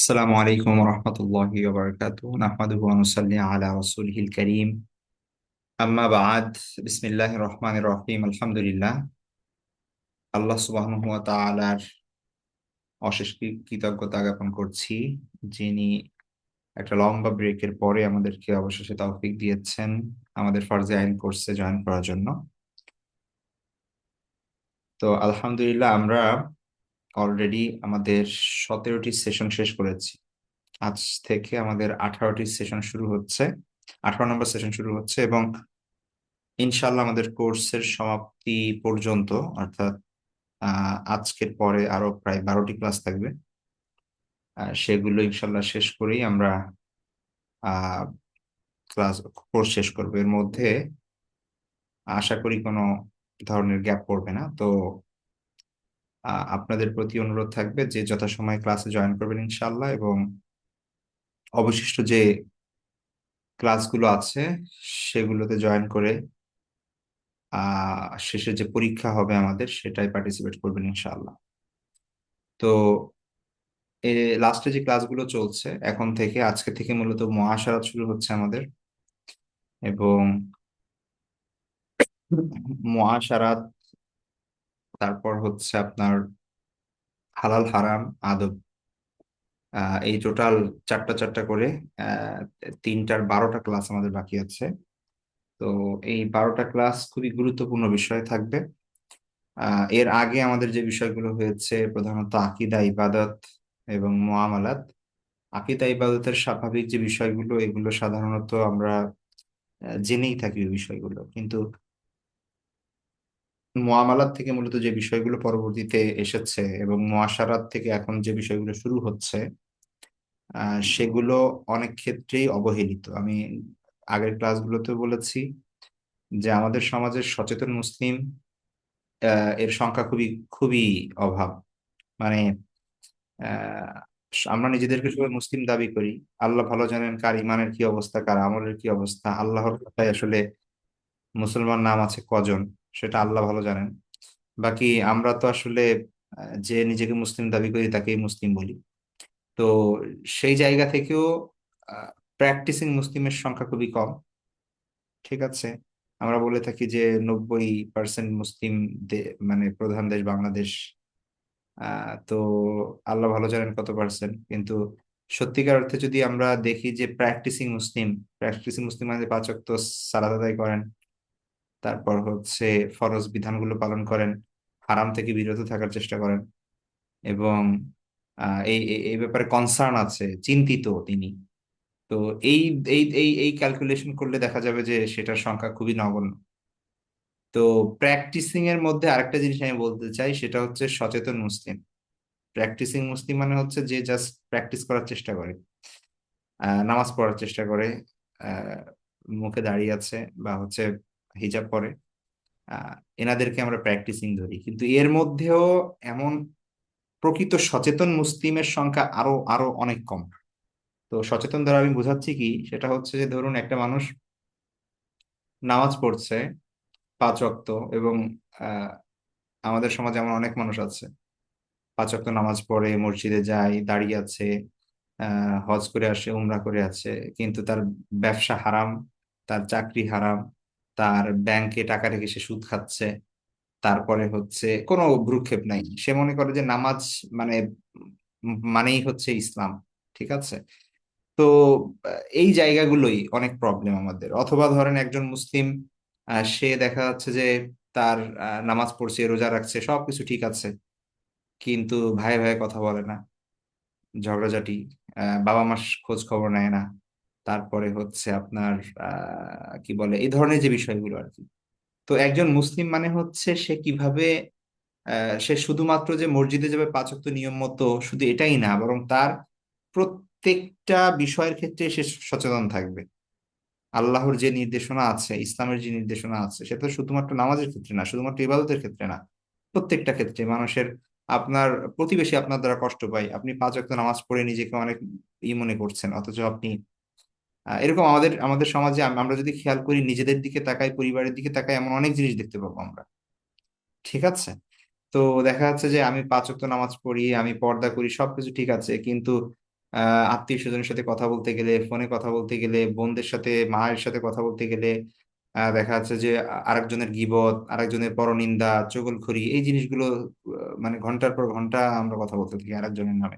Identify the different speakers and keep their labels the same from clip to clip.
Speaker 1: আসসালামু আলাইকুম রহমতুল্লাহি নাহমাদুহু ওয়া নুসাল্লি আলা রাসূলিহিল কারীম আম্মা বা'দ। বিসমিল্লাহির রহমানির রহিম। আলহামদুলিল্লাহ, আল্লাহ সুবহানাহু ওয়া তাআলার অশেষ কৃতজ্ঞতা জ্ঞাপন করছি, যিনি একটা লম্বা ব্রেকের পরে আমাদেরকে অবশেষে তৌফিক দিয়েছেন আমাদের ফরজে আইন কোর্সে জয়েন করার জন্য। তো আলহামদুলিল্লাহ, আমরা অলরেডি আমাদের 17টি সেশন শেষ করেছি। আজ থেকে আমাদের 18টি সেশন শুরু হচ্ছে, 18 নম্বর সেশন শুরু হচ্ছে এবং ইনশাল্লাহ আমাদের কোর্সের সমাপ্তি পর্যন্ত, অর্থাৎ আজকের পরে আরো প্রায় 12টি ক্লাস থাকবে। সেগুলো ইনশাল্লাহ শেষ করেই আমরা আহ ক্লাস কোর্স শেষ করবো। এর মধ্যে আশা করি কোনো ধরনের গ্যাপ পড়বে না। তো আপনাদের প্রতি অনুরোধ থাকবে যে যথাসময়ে ক্লাসে জয়েন করবেন ইনশাল্লাহ, এবং অবশিষ্ট যে ক্লাসগুলো আছে সেগুলোতে জয়েন করে শেষে যে পরীক্ষা হবে আমাদের সেটাই পার্টিসিপেট করবেন ইনশাআল্লাহ। তো লাস্টে যে ক্লাসগুলো চলছে এখন থেকে, আজকে থেকে মূলত মুআশারাত শুরু হচ্ছে আমাদের, এবং মুআশারাত, তারপর হচ্ছে আপনার হালাল হারাম আদব, এই টোটাল চারটা চারটা করে আহ 3টার 12টা ক্লাস আমাদের বাকি আছে। তো এই 12টা ক্লাস খুবই গুরুত্বপূর্ণ বিষয় থাকবে। এর আগে আমাদের যে বিষয়গুলো হয়েছে প্রধানত আকীদা, ইবাদত এবং মুআমালাত। আকীদা ইবাদতের স্বাভাবিক যে বিষয়গুলো, এগুলো সাধারণত আমরা জেনেই থাকি ওই বিষয়গুলো, কিন্তু মুআমালাত থেকে মূলত যে বিষয়গুলো পরবর্তীতে এসেছে এবং মুআশারাত থেকে এখন যে বিষয়গুলো শুরু হচ্ছে, সেগুলো অনেক ক্ষেত্রেই অবহেলিত। আমি আগের ক্লাসগুলোতে বলেছি যে আমাদের সমাজের সচেতন মুসলিম এর সংখ্যা খুবই খুবই অভাব। মানে আহ আমরা নিজেদেরকে সবাই মুসলিম দাবি করি, আল্লাহ ভালো জানেন কার ইমানের কি অবস্থা, কার আমলের কি অবস্থা। আল্লাহর কথায় আসলে মুসলমান নাম আছে কজন, সেটা আল্লাহ ভালো জানেন। বাকি আমরা তো আসলে যে নিজেকে মুসলিম দাবি করি তাকেই মুসলিম বলি। তো সেই জায়গা থেকেও প্র্যাকটিসিং মুসলিমের সংখ্যা খুবই কম। ঠিক আছে, আমরা বলে থাকি যে 90% মুসলিম মানে প্রধান দেশ বাংলাদেশ। তো আল্লাহ ভালো জানেন কত পার্সেন্ট। কিন্তু সত্যিকার অর্থে যদি আমরা দেখি যে প্র্যাকটিসিং মুসলিম মানে 5 ওয়াক্ত সালাত আদায় করেন, তারপর হচ্ছে ফরজ বিধানগুলো পালন করেন, হারাম থেকে বিরত থাকার চেষ্টা করেন, এবং এই এই এই ব্যাপারে কনসার্ন আছে, চিন্তিত তিনি। তো এই এই এই এই ক্যালকুলেশন করলে দেখা যাবে যে সেটার সংখ্যা খুবই নগণ্য। তো প্র্যাকটিসিং এর মধ্যে আরেকটা জিনিস আমি বলতে চাই, সেটা হচ্ছে সচেতন মুসলিম। প্র্যাকটিসিং মুসলিম মানে হচ্ছে যে জাস্ট প্র্যাকটিস করার চেষ্টা করে, নামাজ পড়ার চেষ্টা করে, আহ, মুখে দাড়ি আছে বা হচ্ছে হিজাব পরে, আহ, এনাদেরকে আমরা প্র্যাকটিসিং ধরি। কিন্তু এর মধ্যেও এমন প্রকৃত সচেতন মুসলিমের সংখ্যা আরো আরো অনেক কম। তো সচেতন দ্বারা আমি বোঝাচ্ছি কি, সেটা হচ্ছে যে ধরুন একটা মানুষ নামাজ পড়ছে 5 ওয়াক্ত, এবং আহ, আমাদের সমাজে এমন অনেক মানুষ আছে 5 ওয়াক্ত নামাজ পড়ে, মসজিদে যায়, দাঁড়িয়ে আছে, হজ করে আসে, উমরা করে আছে, কিন্তু তার ব্যবসা হারাম, তার চাকরি হারাম, তার ব্যাংকে টাকা রেখে সে সুদ খাচ্ছে। তারপরে হচ্ছে কোনো ভ্রুক্ষেপ নাই, সে মনে করে যে নামাজ মানে মানেই হচ্ছে ইসলাম। ঠিক আছে। তো এই জায়গাগুলোই অনেক প্রবলেম আমাদের। অথবা ধরেন একজন মুসলিম, সে দেখা যাচ্ছে যে তার নামাজ পড়ছে, রোজা রাখছে, সবকিছু ঠিক আছে, কিন্তু ভাই ভাই কথা বলে না, ঝগড়াঝাটি, বাবা মার খোঁজ খবর নেয় না। তারপরে হচ্ছে আপনার কি বলে, এই ধরনের যে বিষয়গুলো আর কি। তো একজন মুসলিম মানে হচ্ছে সে কিভাবে, সে শুধুমাত্র যে মসজিদে যাবে 5 ওয়াক্ত নিয়ম মতো, শুধু এটাই না, বরং তার প্রত্যেকটা বিষয়ের ক্ষেত্রে সে সচেতন থাকবে। আল্লাহর যে নির্দেশনা আছে, ইসলামের যে নির্দেশনা আছে, সেটা শুধুমাত্র নামাজের ক্ষেত্রে না, শুধুমাত্র ইবাদতের ক্ষেত্রে না, প্রত্যেকটা ক্ষেত্রে। মানুষের, আপনার প্রতিবেশী আপনার দ্বারা কষ্ট পায়, আপনি 5 ওয়াক্ত নামাজ পড়ে নিজেকে অনেক মনে করছেন, অথচ আপনি এরকম আমাদের আমাদের সমাজে আমরা যদি খেয়াল করি, নিজেদের দিকে তাকাই, পরিবারের দিকে তাকাই, এমন অনেক জিনিস দেখতে পাবো আমরা। ঠিক আছে। তো দেখা যাচ্ছে যে আমি 5 ওয়াক্ত নামাজ পড়ি, আমি পর্দা করি, সবকিছু ঠিক আছে, কিন্তু আত্মীয় স্বজনের সাথে কথা বলতে গেলে, ফোনে কথা বলতে গেলে, বোনদের সাথে, মায়ের সাথে কথা বলতে গেলে দেখা যাচ্ছে যে আরেকজনের গীবত, আরেকজনের পরনিন্দা, চুগলখড়ি, এই জিনিসগুলো মানে ঘন্টার পর ঘন্টা আমরা কথা বলতে থাকি আরেকজনের নামে।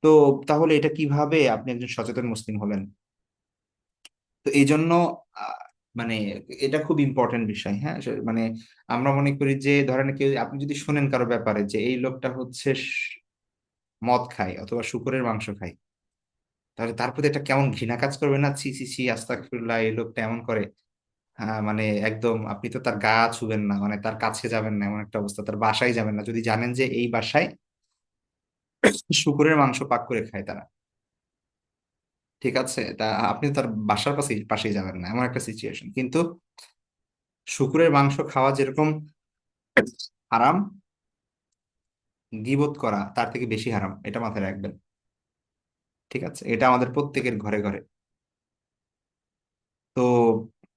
Speaker 1: তো তাহলে এটা কিভাবে আপনি একজন সচেতন মুসলিম হলেন? তো এই জন্য আহ, মানে এটা খুব ইম্পর্টেন্ট বিষয়। হ্যাঁ, মানে আমরা মনে করি যে ধরেন কেউ, আপনি যদি শোনেন কারো ব্যাপারে যে এই লোকটা হচ্ছে মদ খায় অথবা শূকরের মাংস খায়, তাহলে তার প্রতি একটা কেমন ঘৃণা কাজ করবে না? ছি ছি ছি, আস্তাগফিরুল্লাহ, এই লোকটা এমন করে। হ্যাঁ, মানে একদম আপনি তো তার গা ছুবেন না, মানে তার কাছে যাবেন না, এমন একটা অবস্থা। তার বাসায় যাবেন না যদি জানেন যে এই বাসায় শূকরের মাংস পাক করে খায় তারা। ঠিক আছে, তা আপনি তার বাসার পাশেই পাশেই যাবেন না, এমন একটা সিচুয়েশন। কিন্তু শূকরের মাংস খাওয়া যেরকম হারাম, গীবত করা তার থেকে বেশি হারাম, এটা মাথায় রাখবেন। ঠিক আছে, এটা আমাদের প্রত্যেকের ঘরে ঘরে। তো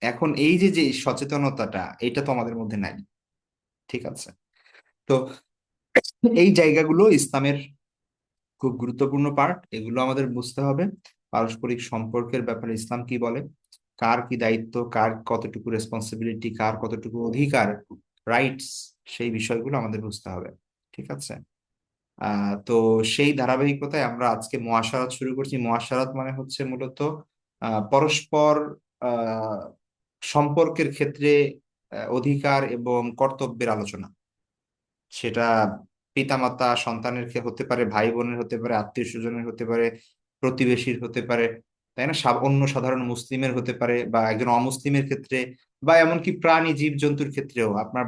Speaker 1: এখন এই যে যে সচেতনতাটা, এটা তো আমাদের মধ্যে নাই। ঠিক আছে, তো এই জায়গাগুলো ইসলামের খুব গুরুত্বপূর্ণ পার্ট, এগুলো আমাদের বুঝতে হবে। পারস্পরিক সম্পর্কের ব্যাপারে ইসলাম কি বলে, কার কি দায়িত্ব, কার কতটুকু রেসপন্সিবিলিটি, কার কতটুকু অধিকার, রাইটস, সেই বিষয়গুলো আমাদের বুঝতে হবে। ঠিক আছে, তো সেই ধারাবাহিকতায় আমরা আজকে মুআশারাত শুরু করছি। মুআশারাত মানে হচ্ছে মূলত পরস্পর আহ, সম্পর্কের ক্ষেত্রে অধিকার এবং কর্তব্যের আলোচনা। সেটা পিতামাতা সন্তানের হতে পারে, ভাই বোনের হতে পারে, আত্মীয় স্বজনের হতে পারে, প্রতিবেশীর হতে পারে, তাই না? অন্য সাধারণ মুসলিমের হতে পারে, বা একজন অমুসলিমের ক্ষেত্রে, বা এমনকি প্রাণী জীব জন্তুর ক্ষেত্রেও আপনার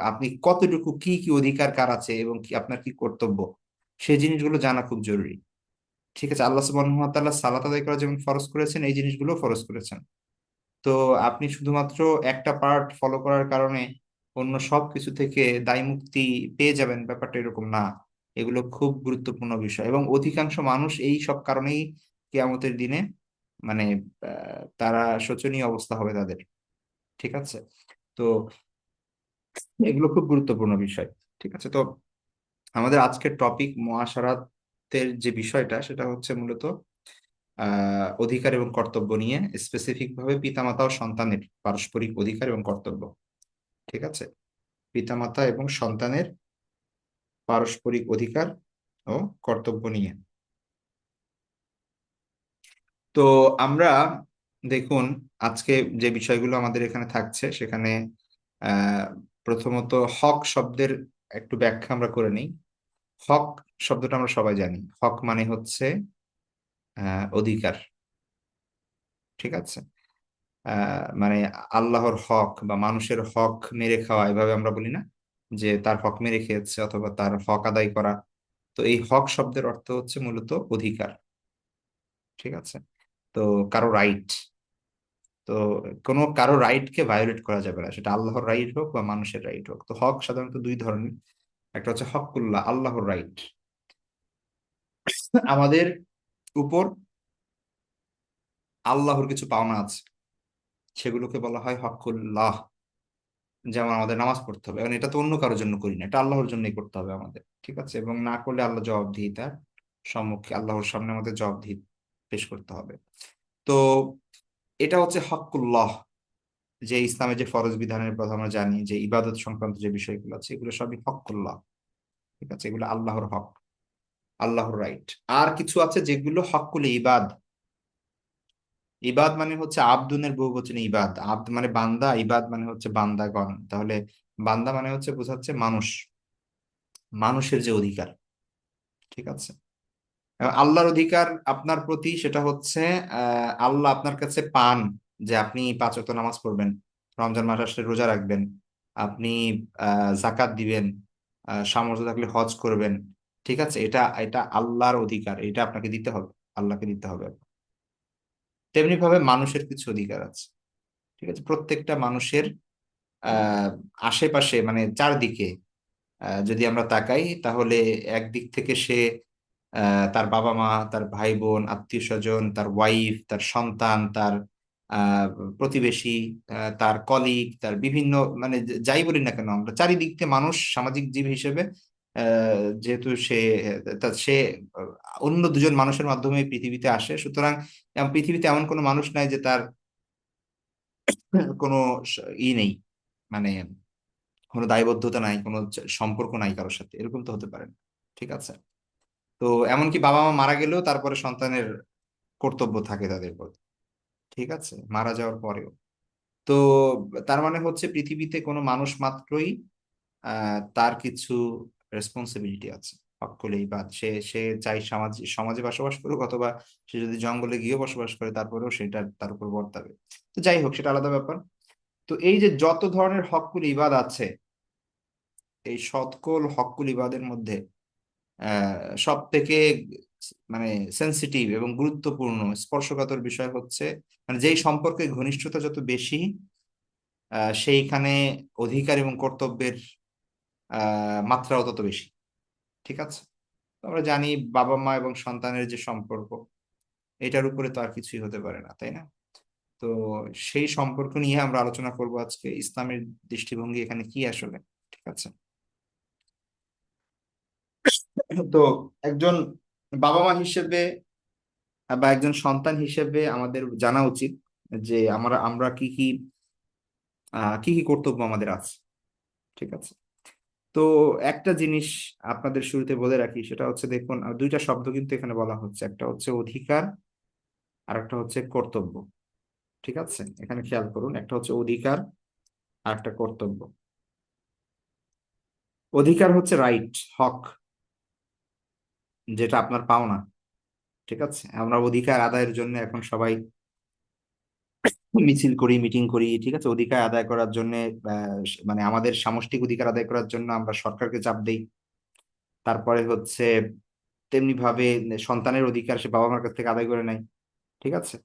Speaker 1: আপনি কতটুকু কি কি অধিকার কার আছে এবং কি আপনার কি কর্তব্য, সেই জিনিসগুলো জানা খুব জরুরি। ঠিক আছে, আল্লাহ সুবহানাহু ওয়া তাআলা সালাত আদায় করা যেমন ফরজ করেছেন, এই জিনিসগুলো ফরজ করেছেন। তো আপনি শুধুমাত্র একটা পার্ট ফলো করার কারণে অন্য সব কিছু থেকে দায় মুক্তি পেয়ে যাবেন, ব্যাপারটা এরকম না। এগুলো খুব গুরুত্বপূর্ণ বিষয়, এবং অধিকাংশ মানুষ এই সব কারণেই কিয়ামতের দিনে মানে তারা শোচনীয় অবস্থা হবে তাদের। ঠিক আছে, তো এগুলো খুব গুরুত্বপূর্ণ বিষয়। ঠিক আছে, তো আমাদের আজকের টপিক মুআশারাতের যে বিষয়টা, সেটা হচ্ছে মূলত অধিকার এবং কর্তব্য নিয়ে, স্পেসিফিক ভাবে পিতামাতা ও সন্তানের পারস্পরিক অধিকার এবং কর্তব্য। ঠিক আছে, পিতামাতা এবং সন্তানের পারস্পরিক অধিকার ও কর্তব্য নিয়ে। তো আমরা দেখুন, আজকে যে বিষয়গুলো আমাদের এখানে থাকছে সেখানে আহ প্রথমত হক শব্দের একটু ব্যাখ্যা আমরা করে নিই। হক শব্দটা আমরা সবাই জানি, হক মানে হচ্ছে অধিকার। ঠিক আছে, মানে আল্লাহর হক বা মানুষের হক মেরে খাওয়া, এভাবে আমরা বলি না যে তার হক মেরে খেয়েছে অথবা তার হক আদায় করা। তো এই হক শব্দের অর্থ হচ্ছে মূলত অধিকার। ঠিক আছে, তো কারো রাইট, তো কোনো কারো রাইট কে ভায়োলেট করা যাবে না, সেটা আল্লাহর রাইট হোক বা মানুষের রাইট হোক। তো হক সাধারণত দুই ধরনের, একটা হচ্ছে হকুল্লাহ, আল্লাহর রাইট। আমাদের উপর আল্লাহর কিছু পাওনা আছে, সেগুলোকে বলা হয় হকুল্লাহ। যেমন আমাদের নামাজ পড়তে হবে, এবং এটা তো অন্য কারোর জন্য করি না, এটা আল্লাহর জন্যই করতে হবে আমাদের। ঠিক আছে, এবং না করলে আল্লাহ জবাবদিহিতার সম্মুখে, আল্লাহর সামনে আমাদের জবাবদিহি পেশ করতে হবে। তো এটা হচ্ছে হকুল্লাহ, যে ইসলামের যে ফরজ বিধানের কথা আমরা জানি, যে ইবাদত সংক্রান্ত যে বিষয়গুলো আছে, এগুলো সবই হকুল্লাহ। ঠিক আছে, এগুলো আল্লাহর হক, আল্লাহর রাইট। আর কিছু আছে যেগুলো হকুল ইবাদ। ইবাদ মানে হচ্ছে আব্দুনের বহু বচনে ইবাদ, আব্দ মানে বান্দা, ইবাদ মানে হচ্ছে বান্দাগণ। তাহলে বান্দা মানে হচ্ছে বোঝাচ্ছে মানুষ, মানুষের যে অধিকার। ঠিক আছে, এবং আল্লাহর অধিকার আপনার প্রতি সেটা হচ্ছে আল্লাহ আপনার কাছে পান যে আপনি পাঁচ ওয়াক্ত নামাজ পড়বেন, রমজান মাস আসলে রোজা রাখবেন, আপনি জাকাত দিবেন, সামর্থ্য থাকলে হজ করবেন। ঠিক আছে, এটা এটা আল্লাহর অধিকার, এটা আপনাকে দিতে হবে, আল্লাহকে দিতে হবে। তেমনি ভাবে মানুষের কিছু অধিকার আছে। ঠিক আছে, প্রত্যেকটা মানুষের আহ আশেপাশে মানে চারদিকে যদি আমরা তাকাই, তাহলে একদিক থেকে সে তার বাবা মা, তার ভাই বোন, আত্মীয় স্বজন, তার ওয়াইফ, তার সন্তান, তার আহ, প্রতিবেশী, তার কলিগ, তার বিভিন্ন মানে যাই বলি না কেন, আমরা চারিদিক থেকে মানুষ সামাজিক জীব হিসেবে যেহেতু সে অন্য দুজন মানুষের মাধ্যমে পৃথিবীতে আসে, সুতরাং পৃথিবীতে এমন কোনো মানুষ নাই যে তার কোনো নেই, মানে কোনো দায়বদ্ধতা নাই, কোনো সম্পর্ক নাই কারোর সাথে, এরকম তো হতে পারে না। ঠিক আছে। তো এমনকি বাবা মা মারা গেলেও তারপরে সন্তানের কর্তব্য থাকে তাদের প্রতি। ঠিক আছে, মারা যাওয়ার পরেও। তো তার মানে হচ্ছে পৃথিবীতে কোনো মানুষ মাত্রই তার কিছু রেসপন্সিবিলিটি আছে, সকলেই বাদ, সে সে চাই সমাজে সমাজে বসবাস করুক, অথবা সে যদি জঙ্গলে গিয়ে বসবাস করে তারপরেও সেটা তার উপর বর্তাবে। তো যাই হোক, সেটা আলাদা ব্যাপার। তো এই যে যত ধরনের হক্কুল ইবাদ আছে, এই সকল হক্কুল ইবাদের মধ্যে সব থেকে মানে সেন্সিটিভ এবং গুরুত্বপূর্ণ স্পর্শকাতর বিষয় হচ্ছে, মানে যেই সম্পর্কে ঘনিষ্ঠতা যত বেশি, সেইখানে অধিকার এবং কর্তব্যের মাত্রাও তত বেশি। ঠিক আছে। তো আমরা জানি বাবা মা এবং সন্তানের যে সম্পর্ক, এটার উপরে তো আর কিছুই হতে পারে না, তাই না? তো সেই সম্পর্ক নিয়ে আমরা আলোচনা করব আজকে, ইসলামের দৃষ্টিভঙ্গি এখানে কি আসলে। ঠিক আছে। তো একজন বাবা মা হিসেবে বা একজন সন্তান হিসেবে আমাদের জানা উচিত যে আমরা আমরা কি কি কর্তব্য আমাদের আছে। ঠিক আছে। তো একটা জিনিস আপনাদের শুরুতে বলে রাখি, সেটা হচ্ছে, দেখুন দুইটা শব্দ কিন্তু এখানে বলা হচ্ছে, একটা হচ্ছে অধিকার আর একটা হচ্ছে কর্তব্য। ঠিক আছে, এখানে খেয়াল করুন, একটা হচ্ছে অধিকার আর একটা কর্তব্য। অধিকার হচ্ছে রাইট, হক, যেটা আপনার পাওনা। ঠিক আছে, আমরা অধিকার আদায়ের জন্য এখন সবাই মিছিল করি, মিটিং করি। ঠিক আছে, অধিকার আদায় করার জন্য মানে আমাদের সামষ্টিক অধিকার আদায় করার জন্য আমরা সরকারকে চাপ দেই। তারপরে হচ্ছে তেমনি ভাবে সন্তানের অধিকার সে বাবা মার কাছ থেকে আদায় করে নেয়। ঠিক আছে,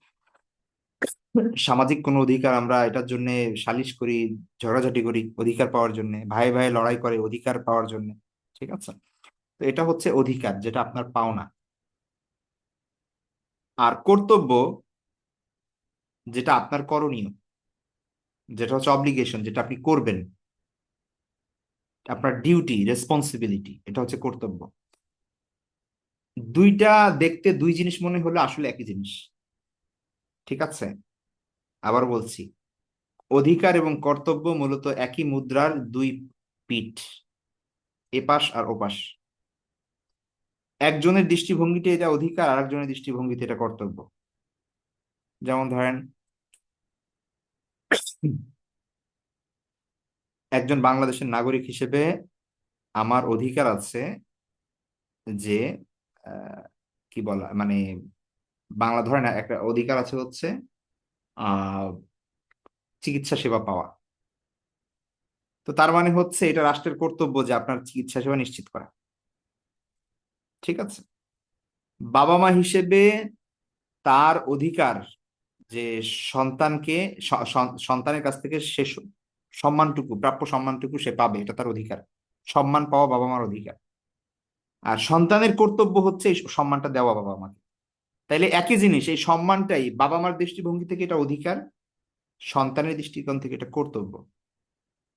Speaker 1: সামাজিক কোনো অধিকার আমরা এটার জন্য সালিশ করি, ঝগড়াঝাটি করি অধিকার পাওয়ার জন্য, ভাই ভাই লড়াই করে অধিকার পাওয়ার জন্য। ঠিক আছে। তো এটা হচ্ছে অধিকার, যেটা আপনার পাওনা। আর কর্তব্য, যেটা আপনার করণীয়, যেটা হচ্ছে অব্লিগেশন, যেটা আপনি করবেন, আপনার ডিউটি, রেসপন্সিবিলিটি, এটা হচ্ছে কর্তব্য। দুইটা দেখতে দুই জিনিস মনে হলে আসলে একই জিনিস। ঠিক আছে, আবার বলছি, অধিকার এবং কর্তব্য মূলত একই মুদ্রার দুই পিঠ, এপাশ আর ওপাশ। একজনের দৃষ্টিভঙ্গিতে এটা অধিকার, আর একজনের দৃষ্টিভঙ্গিতে এটা কর্তব্য। যেমন ধরেন, একজন বাংলাদেশের নাগরিক হিসেবে আমার অধিকার আছে যে আহ, কি বলা মানে, বাংলা ধরেন একটা অধিকার আছে হচ্ছে আহ চিকিৎসা সেবা পাওয়া। তো তার মানে হচ্ছে এটা রাষ্ট্রের কর্তব্য যে আপনার চিকিৎসা সেবা নিশ্চিত করা। ঠিক আছে। বাবা মা হিসেবে তার অধিকার যে সন্তানকে সন্তানের কাছ থেকে সে সম্মানটুকু, প্রাপ্য সম্মানটুকু সে পাবে, এটা তার অধিকার। সম্মান পাওয়া বাবা মার অধিকার। আর সন্তানের কর্তব্য হচ্ছে এই সম্মানটা দেওয়া বাবা মাকে। তাইলে একই জিনিস, এই সম্মানটাই বাবা মার দৃষ্টিভঙ্গি থেকে এটা অধিকার, সন্তানের দৃষ্টিকোণ থেকে এটা কর্তব্য।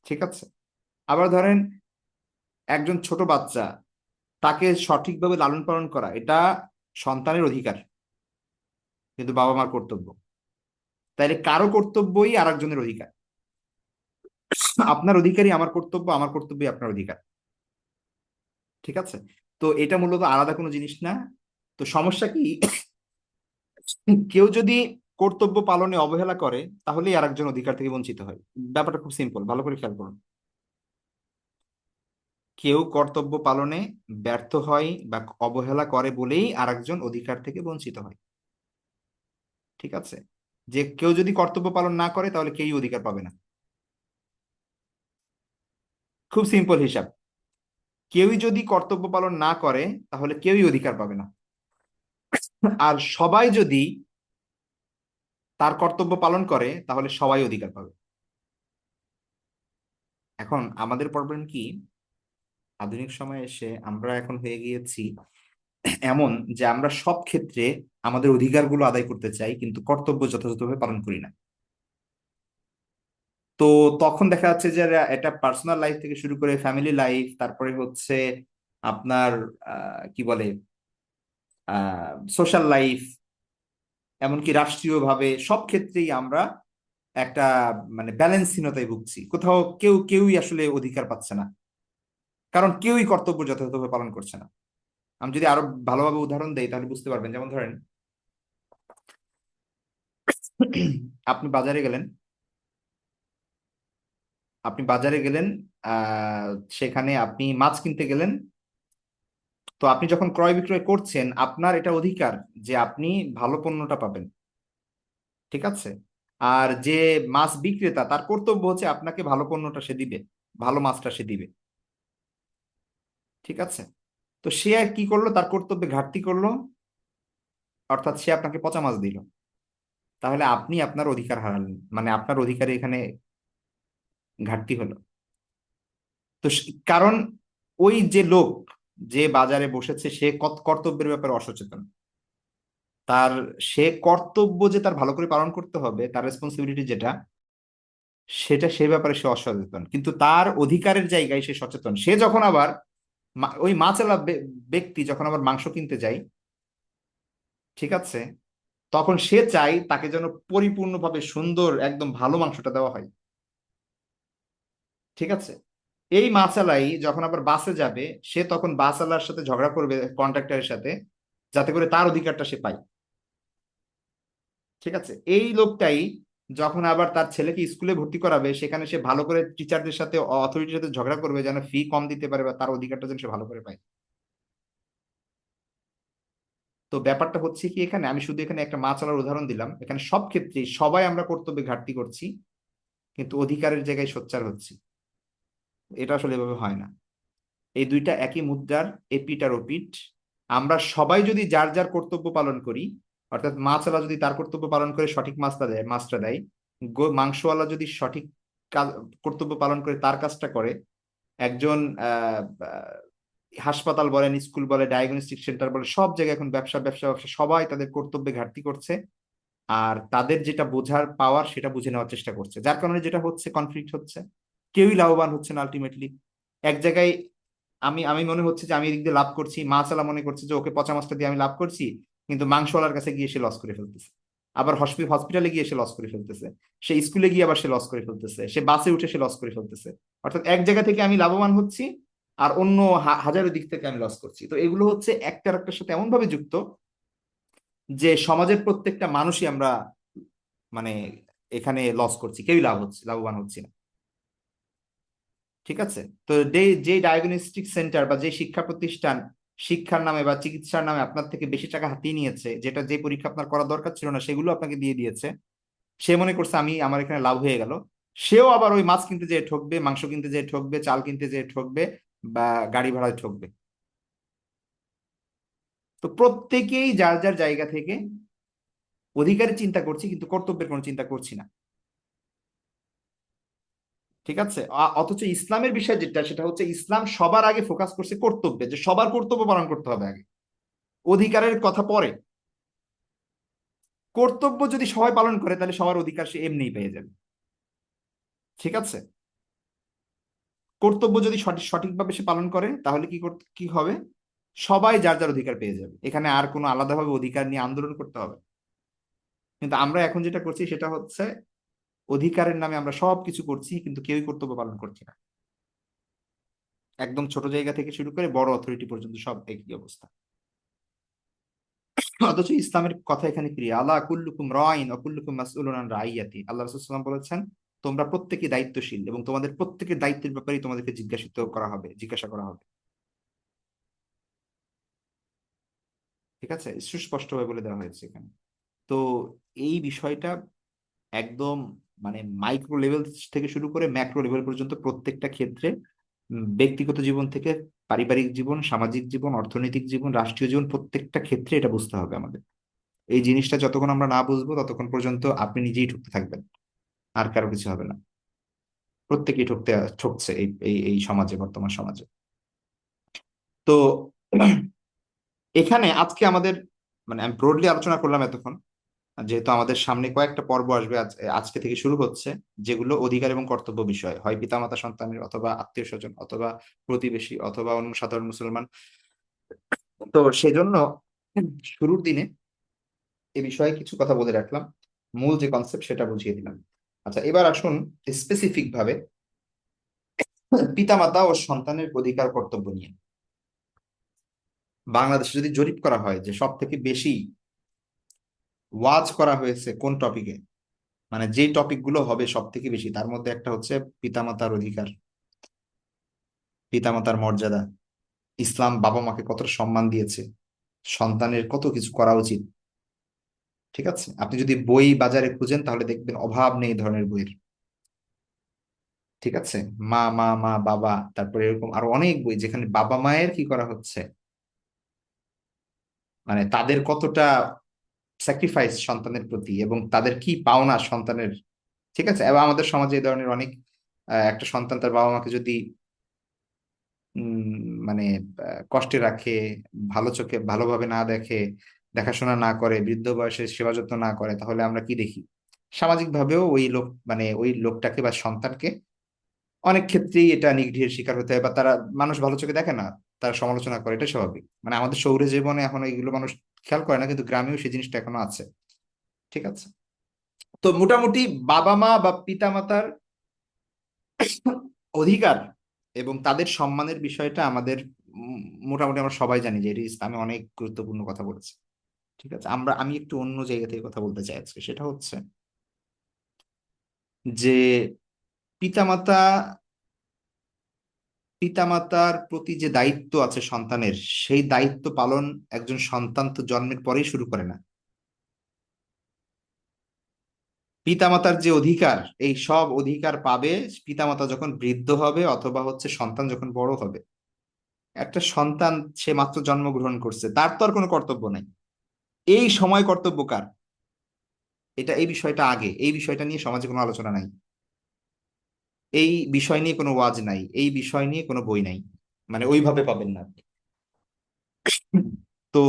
Speaker 1: ঠিক আছে। আবার ধরেন, একজন ছোট বাচ্চা, তাকে সঠিকভাবে লালন পালন করা এটা সন্তানের অধিকার, কিন্তু বাবা মার কর্তব্য। তাইলে কারো কর্তব্যই আর একজনের অধিকার। আপনার অধিকারই আমার কর্তব্য, আমার কর্তব্যই আপনার অধিকার। ঠিক আছে। তো এটা মূলত আলাদা কোনো জিনিস না। তো সমস্যা কি, কেউ যদি কর্তব্য পালনে অবহেলা করে, তাহলেই আর একজন অধিকার থেকে বঞ্চিত হয়। ব্যাপারটা খুব সিম্পল, ভালো করে খেয়াল করুন। কেউ কর্তব্য পালনে ব্যর্থ হয় বা অবহেলা করে বলেই আরেকজন অধিকার থেকে বঞ্চিত হয়। ঠিক আছে। যে কেউ যদি কর্তব্য পালন না করে তাহলে কেউই অধিকার পাবে না। খুব সিম্পল হিসাব। কেউই যদি কর্তব্য পালন না করে তাহলে কেউই অধিকার পাবে না। আর সবাই যদি তার কর্তব্য পালন করে তাহলে সবাই অধিকার পাবে। এখন আমাদের প্রবলেম কি, আধুনিক সময়ে এসে আমরা এখন হয়ে গিয়েছি এমন যে আমরা সব ক্ষেত্রে আমাদের অধিকারগুলো আদায় করতে চাই, কিন্তু কর্তব্য যথাযথভাবে পালন করি না। তো তখন দেখা যাচ্ছে যে এটা পার্সোনাল লাইফ থেকে শুরু করে ফ্যামিলি লাইফ, তারপরে হচ্ছে আপনার কি বলে সোশ্যাল লাইফ, এমনকি রাষ্ট্রীয়ভাবে সব ক্ষেত্রেই আমরা একটা মানে ব্যালেন্সহীনতায় ভুগছি। কোথাও কেউই আসলে অধিকার পাচ্ছে না, কারণ কেউই কর্তব্য যথাযথভাবে পালন করছে না। আমি যদি আরো ভালোভাবে উদাহরণ দেই তাহলে বুঝতে পারবেন। যেমন ধরেন, আপনি বাজারে গেলেন, আপনি বাজারে গেলেন আহ সেখানে আপনি মাছ কিনতে গেলেন। তো আপনি যখন ক্রয় বিক্রয় করছেন, আপনার এটা অধিকার যে আপনি ভালো পণ্যটা পাবেন, ঠিক আছে? আর যে মাছ বিক্রেতা, তার কর্তব্য হচ্ছে আপনাকে ভালো পণ্যটা সে দিবে, ভালো মাছটা সে দিবে, ঠিক আছে? তো সে আর কি করলো, তার কর্তব্যে ঘাটতি করলো, অর্থাৎ সে আপনাকে পচা মাছ দিল। তাহলে আপনি আপনার অধিকার হারালেন, মানে আপনার অধিকারে এখানে ঘাটতি হলো। তো কারণ ওই যে লোক যে বাজারে বসেছে সে কর্তব্যের ব্যাপারে অসচেতন। তার সে কর্তব্য যে তার ভালো করে পালন করতে হবে, তার রেসপন্সিবিলিটি যেটা, সেটা সে ব্যাপারে সে অসচেতন। কিন্তু তার অধিকারের জায়গায় সে সচেতন। সে যখন আবার ওই মাছওয়ালা ব্যক্তি যখন আবার মাংস কিনতে যায়, ঠিক আছে, তখন সে চায় তাকে যেন পরিপূর্ণভাবে সুন্দর একদম ভালো মাংসটা দেওয়া হয়, ঠিক আছে? এই মাছালাই যখন আবার বাসে যাবে, সে তখন বাসওয়ালার সাথে ঝগড়া করবে, কন্ট্রাক্টরের সাথে, যাতে করে তার অধিকারটা সে পায়, ঠিক আছে? এই লোকটাই যখন আবার তার ছেলেকে স্কুলে ভর্তি করাবে, সেখানে সে ভালো করে টিচারদের সাথে, অথরিটির সাথে ঝগড়া করবে যেন ফি কম দিতে পারে বা তার অধিকারটা যেন সে ভালো করে পায়। তো ব্যাপারটা হচ্ছে কি, এখানে আমি শুধু এখানে একটা মাছ আলার উদাহরণ দিলাম, এখানে সব ক্ষেত্রে সবাই আমরা কর্তব্যে ঘাটতি করছি, কিন্তু অধিকারের জায়গায় সোচ্চার হচ্ছি। এটা আসলে এভাবে হয় না। এই দুইটা একই মুদ্রার এপিট আর ওপিট। আমরা সবাই যদি যার যার কর্তব্য পালন করি, অর্থাৎ মাছওয়ালা যদি তার কর্তব্য পালন করে সঠিক মাছটা দেয়, মাংসওয়ালা যদি সঠিক কর্তব্য পালন করে তার কাজটা করে, একজন আহ আহ, হাসপাতাল বলেন, স্কুল বলে, ডায়াগনস্টিক সেন্টার বলে, সব জায়গায় এখন ব্যবসা ব্যবসা ব্যবসা, সবাই তাদের কর্তব্যে ঘাটতি করছে। আর তাদের যেটা বোঝার পাওয়ার সেটা বুঝে নেওয়ার চেষ্টা করছে, যার কারণে যেটা হচ্ছে, কনফ্লিক্ট হচ্ছে, কেউই লাভবান হচ্ছে না আলটিমেটলি। এক জায়গায় আমি আমি মনে হচ্ছে যে আমি এদিক দিয়ে লাভ করছি, মাছওয়ালা মনে করছে যে ওকে পচা মাছটা দিয়ে আমি লাভ করছি, কিন্তু মাংসওয়ালার কাছে গিয়ে সে লস করে ফেলতেছে। আবার হসপিটালে গিয়ে সে লস করে ফেলতেছে, সে স্কুলে গিয়ে আবার সে লস করে ফেলতেছে, সে বাসে উঠে সে লস করে ফেলতেছে। অর্থাৎ এক জায়গা থেকে আমি লাভবান হচ্ছি, আর অন্য হাজারো দিক থেকে আমি লস করছি। তো এগুলো হচ্ছে একটা আরেকটার সাথে এমন ভাবে যুক্ত যে সমাজের প্রত্যেকটা মানুষই আমরা মানে এখানে লস করছি, কেউই লাভবান হচ্ছি না, ঠিক আছে? তো যে ডায়াগনস্টিক সেন্টার বা যে শিক্ষা প্রতিষ্ঠান শিক্ষার নামে বা চিকিৎসার নামে আপনার থেকে বেশি টাকা হাতিয়ে নিয়েছে, যেটা যে পরীক্ষা আপনার করা দরকার ছিল না সেগুলো আপনাকে দিয়ে দিয়েছে, সে মনে করছে আমি আমার এখানে লাভ হয়ে গেল, সেও আবার ওই মাছ কিনতে যেয়ে ঠকবে, মাংস কিনতে যেয়ে ঠকবে, চাল কিনতে যেয়ে ঠকবে, বা গাড়ি ভাড়ায় ঠকবে। তো প্রত্যেকেই যার যার জায়গা থেকে অধিকারের চিন্তা করছি, কিন্তু কর্তব্যের কোনো চিন্তা করছি না, ঠিক আছে? অথচ ইসলামের বিষয় যেটা, সেটা হচ্ছে ইসলাম সবার আগে ফোকাস করছে কর্তব্যে, যে সবার কর্তব্য পালন করতে হবে আগে, অধিকারের কথা পরে। কর্তব্য যদি সবাই পালন করে তাহলে সবার অধিকার সে এমনিই পেয়ে যাবে, ঠিক আছে? কর্তব্য যদি সঠিকভাবে সে পালন করে তাহলে কি হবে, সবাই যার যার অধিকার পেয়ে যাবে, এখানে আর কোনো আলাদাভাবে অধিকার নিয়ে আন্দোলন করতে হবে। কিন্তু আমরা এখন যেটা করছি সেটা হচ্ছে অধিকারের নামে আমরা সব কিছু করছি, কিন্তু কেউই কর্তব্য পালন করছি না। একদম ছোট জায়গা থেকে শুরু করে বড় অথরিটি পর্যন্ত সব একই অবস্থা। অথচ ইসলামের কথা এখানে ক্রিয়া, আল্লাহ কুল্লুকুম রাইন ও কুল্লুকুম মাসউলুন আন রাইয়াতি, আল্লাহ রাসূলুল্লাহ সাল্লাল্লাহু আলাইহি ওয়াসাল্লাম বলেছেন, তোমরা প্রত্যেকে দায়িত্বশীল এবং তোমাদের প্রত্যেকের দায়িত্বের ব্যাপারেই তোমাদেরকে জিজ্ঞাসা করা হবে, ঠিক আছে? সুস্পষ্টভাবে বলে দেওয়া হয়েছে এখানে। তো এই বিষয়টা একদম মানে মাইক্রো লেভেল থেকে শুরু করে ম্যাক্রো লেভেল পর্যন্ত প্রত্যেকটা ক্ষেত্রে, ব্যক্তিগত জীবন থেকে পারিবারিক জীবন, সামাজিক জীবন, অর্থনৈতিক জীবন, রাষ্ট্রীয় জীবন, প্রত্যেকটা ক্ষেত্রে এটা বুঝতে হবে আমাদের। এই জিনিসটা যতক্ষণ আমরা না বুঝবো ততক্ষণ পর্যন্ত আপনি নিজেই ঠকতে থাকবেন, আর কারো কিছু হবে না। প্রত্যেকেই ঠকছে এই এই এই সমাজে, বর্তমান সমাজে। তো এখানে আজকে আমাদের মানে আমি ব্রডলি আলোচনা করলাম এতক্ষণ, যেহেতু আমাদের সামনে কয়েকটা পর্ব আসবে, আজকে থেকে শুরু হচ্ছে, যেগুলো অধিকার এবং কর্তব্য বিষয়, হয় পিতামাতা সন্তানের, অথবা আত্মীয় স্বজন, অথবা প্রতিবেশী, অথবা অন্য সাধারণ মুসলমান। তো সেজন্য শুরুর দিনে এ বিষয়ে কিছু কথা বলে রাখলাম, মূল যে কনসেপ্ট সেটা বুঝিয়ে দিলাম। আচ্ছা, এবার আসুন স্পেসিফিক ভাবে পিতামাতা ও সন্তানের অধিকার কর্তব্য নিয়ে। বাংলাদেশে যদি জরিপ করা হয় যে সব থেকে বেশি ওয়াজ করা হয়েছে কোন টপিকে, মানে যে টপিক গুলো হবে সব থেকে বেশি, তার মধ্যে একটা হচ্ছে পিতামাতার অধিকার, পিতামাতার মর্যাদা, ইসলাম বাবা মাকে কতটা সম্মান দিয়েছে, সন্তানের কত কিছু করা উচিত। ঠিক আছে, আপনি যদি বই বাজারে খুঁজেন তাহলে দেখবেন অভাব নেই এই ধরনের বইয়ের। ঠিক আছে, মা মা মা বাবা, তারপরে এরকম আরো অনেক বই যেখানে বাবা মায়ের কি করা হচ্ছে, মানে তাদের কতটা স্যাক্রিফাইস সন্তানের প্রতি, এবং তাদের কি পাওনা সন্তানের। ঠিক আছে, এবং আমাদের সমাজে এই ধরনের অনেক, একটা সন্তান তার বাবা মাকে যদি মানে কষ্টে রাখে, ভালো চোখে ভালোভাবে না দেখে, দেখাশোনা না করে, বৃদ্ধ বয়সে সেবা যত্ন না করে, তাহলে আমরা কি দেখি? সামাজিক ভাবেও ওই লোক, মানে ওই লোকটাকে বা সন্তানকে অনেক ক্ষেত্রেই এটা নিগৃহের শিকার হতে হয়, বা তারা মানুষ ভালো চোখে দেখে না, তারা সমালোচনা করে, এটা স্বাভাবিক। মানে আমাদের শহুরে জীবনে এখন এইগুলো মানুষ খেয়াল করে না, কিন্তু গ্রামেও সেই জিনিসটা এখনো আছে। ঠিক আছে, তো মোটামুটি বাবা মা বা পিতা মাতার অধিকার এবং তাদের সম্মানের বিষয়টা আমাদের উম, মোটামুটি আমরা সবাই জানি যে এটি ইসলামে অনেক গুরুত্বপূর্ণ কথা বলেছে। ঠিক আছে, আমি একটু অন্য জায়গা থেকে কথা বলতে চাই আজকে, সেটা হচ্ছে যে পিতামাতা পিতামাতার প্রতি যে দায়িত্ব আছে সন্তানের, সেই দায়িত্ব পালন একজন সন্তান তো জন্মের পরেই শুরু করে না। পিতামাতার যে অধিকার, এই সব অধিকার পাবে পিতামাতা যখন বৃদ্ধ হবে, অথবা হচ্ছে সন্তান যখন বড় হবে। একটা সন্তান সে মাত্র জন্মগ্রহণ করছে, তার তো আর কোনো কর্তব্য নাই। এই সময় কর্তব্য কার? এই বিষয়টা আগে, এই বিষয়টা নিয়ে সমাজে কোনো আলোচনা নাই, এই বিষয় নিয়ে কোনো ওয়াজ নাই, এই বিষয় নিয়ে কোনো বই নাই, মানে ওইভাবে পাবেন না আপনি। তো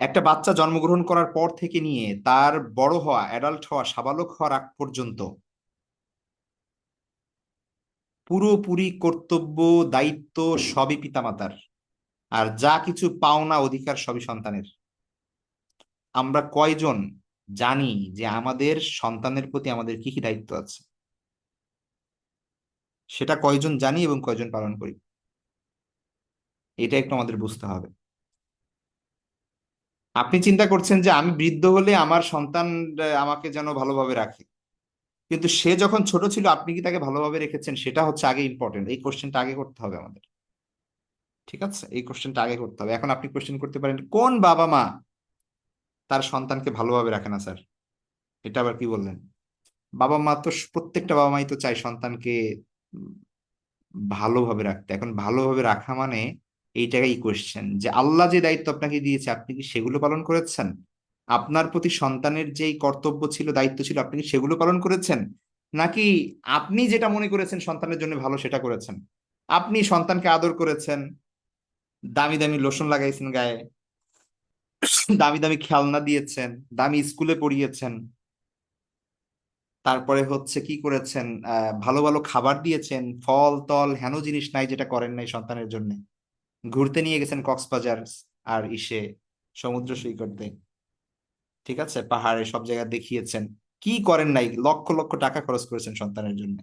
Speaker 1: একটা বাচ্চা জন্মগ্রহণ করার পর থেকে নিয়ে তার বড় হওয়া, অ্যাডাল্ট হওয়া, সাবালক হওয়ার আগ পর্যন্ত পুরোপুরি কর্তব্য, দায়িত্ব সবই পিতামাতার। আর যা কিছু পাওনা অধিকার সবই সন্তানের। আমরা কয়জন জানি যে আমাদের সন্তানের প্রতি আমাদের কি কি দায়িত্ব আছে? সেটা কয়জন জানি এবং কয়জন পালন করি? এটা একটু আমাদের বুঝতে হবে। আপনি চিন্তা করছেন যে আমি বৃদ্ধ হলে আমার সন্তান আমাকে যেন ভালোভাবে রাখে, কিন্তু সে যখন ছোট ছিল আপনি কি তাকে ভালোভাবে রেখেছেন? সেটা হচ্ছে আগে ইম্পর্টেন্ট, এই কোশ্চেনটা আগে করতে হবে আমাদের। ঠিক আছে, এই কোশ্চেনটা আগে করতে হবে। এখন আপনি কোশ্চেন করতে পারেন, কোন বাবা মা তার সন্তানকে ভালোভাবে রাখে না স্যার? এটা আবার কি বললেন? বাবা মা তো, প্রত্যেকটা বাবা মাই তো চায় সন্তানকে উম, ভালোভাবে রাখতে। এখন ভালোভাবে রাখা মানে এই জায়গায় কোশ্চেন যে আল্লাহ যে দায়িত্ব আপনাকে দিয়েছে, আপনি কি সেগুলো পালন করেছেন? আপনার প্রতি সন্তানের যেই কর্তব্য ছিল, দায়িত্ব ছিল, আপনি কি সেগুলো পালন করেছেন? নাকি আপনি যেটা মনে করেছেন সন্তানের জন্য ভালো সেটা করেছেন? আপনি সন্তানকে আদর করেছেন, দামি দামি লোশন লাগাইছেন গায়ে, দামি দামি খেলনা দিয়েছেন, দামি স্কুলে পড়িয়েছেন, তারপরে হচ্ছে কি করেছেন, ভালো ভালো খাবার দিয়েছেন, ফল তল হেন জিনিস নাই যেটা করেন নাই সন্তানের জন্য। ঘুরতে নিয়ে গেছেন কক্সবাজার আর সমুদ্র সৈকতে। ঠিক আছে, পাহাড়ে সব জায়গা দেখিয়েছেন। কি করেন নাই? লক্ষ লক্ষ টাকা খরচ করেছেন সন্তানের জন্য।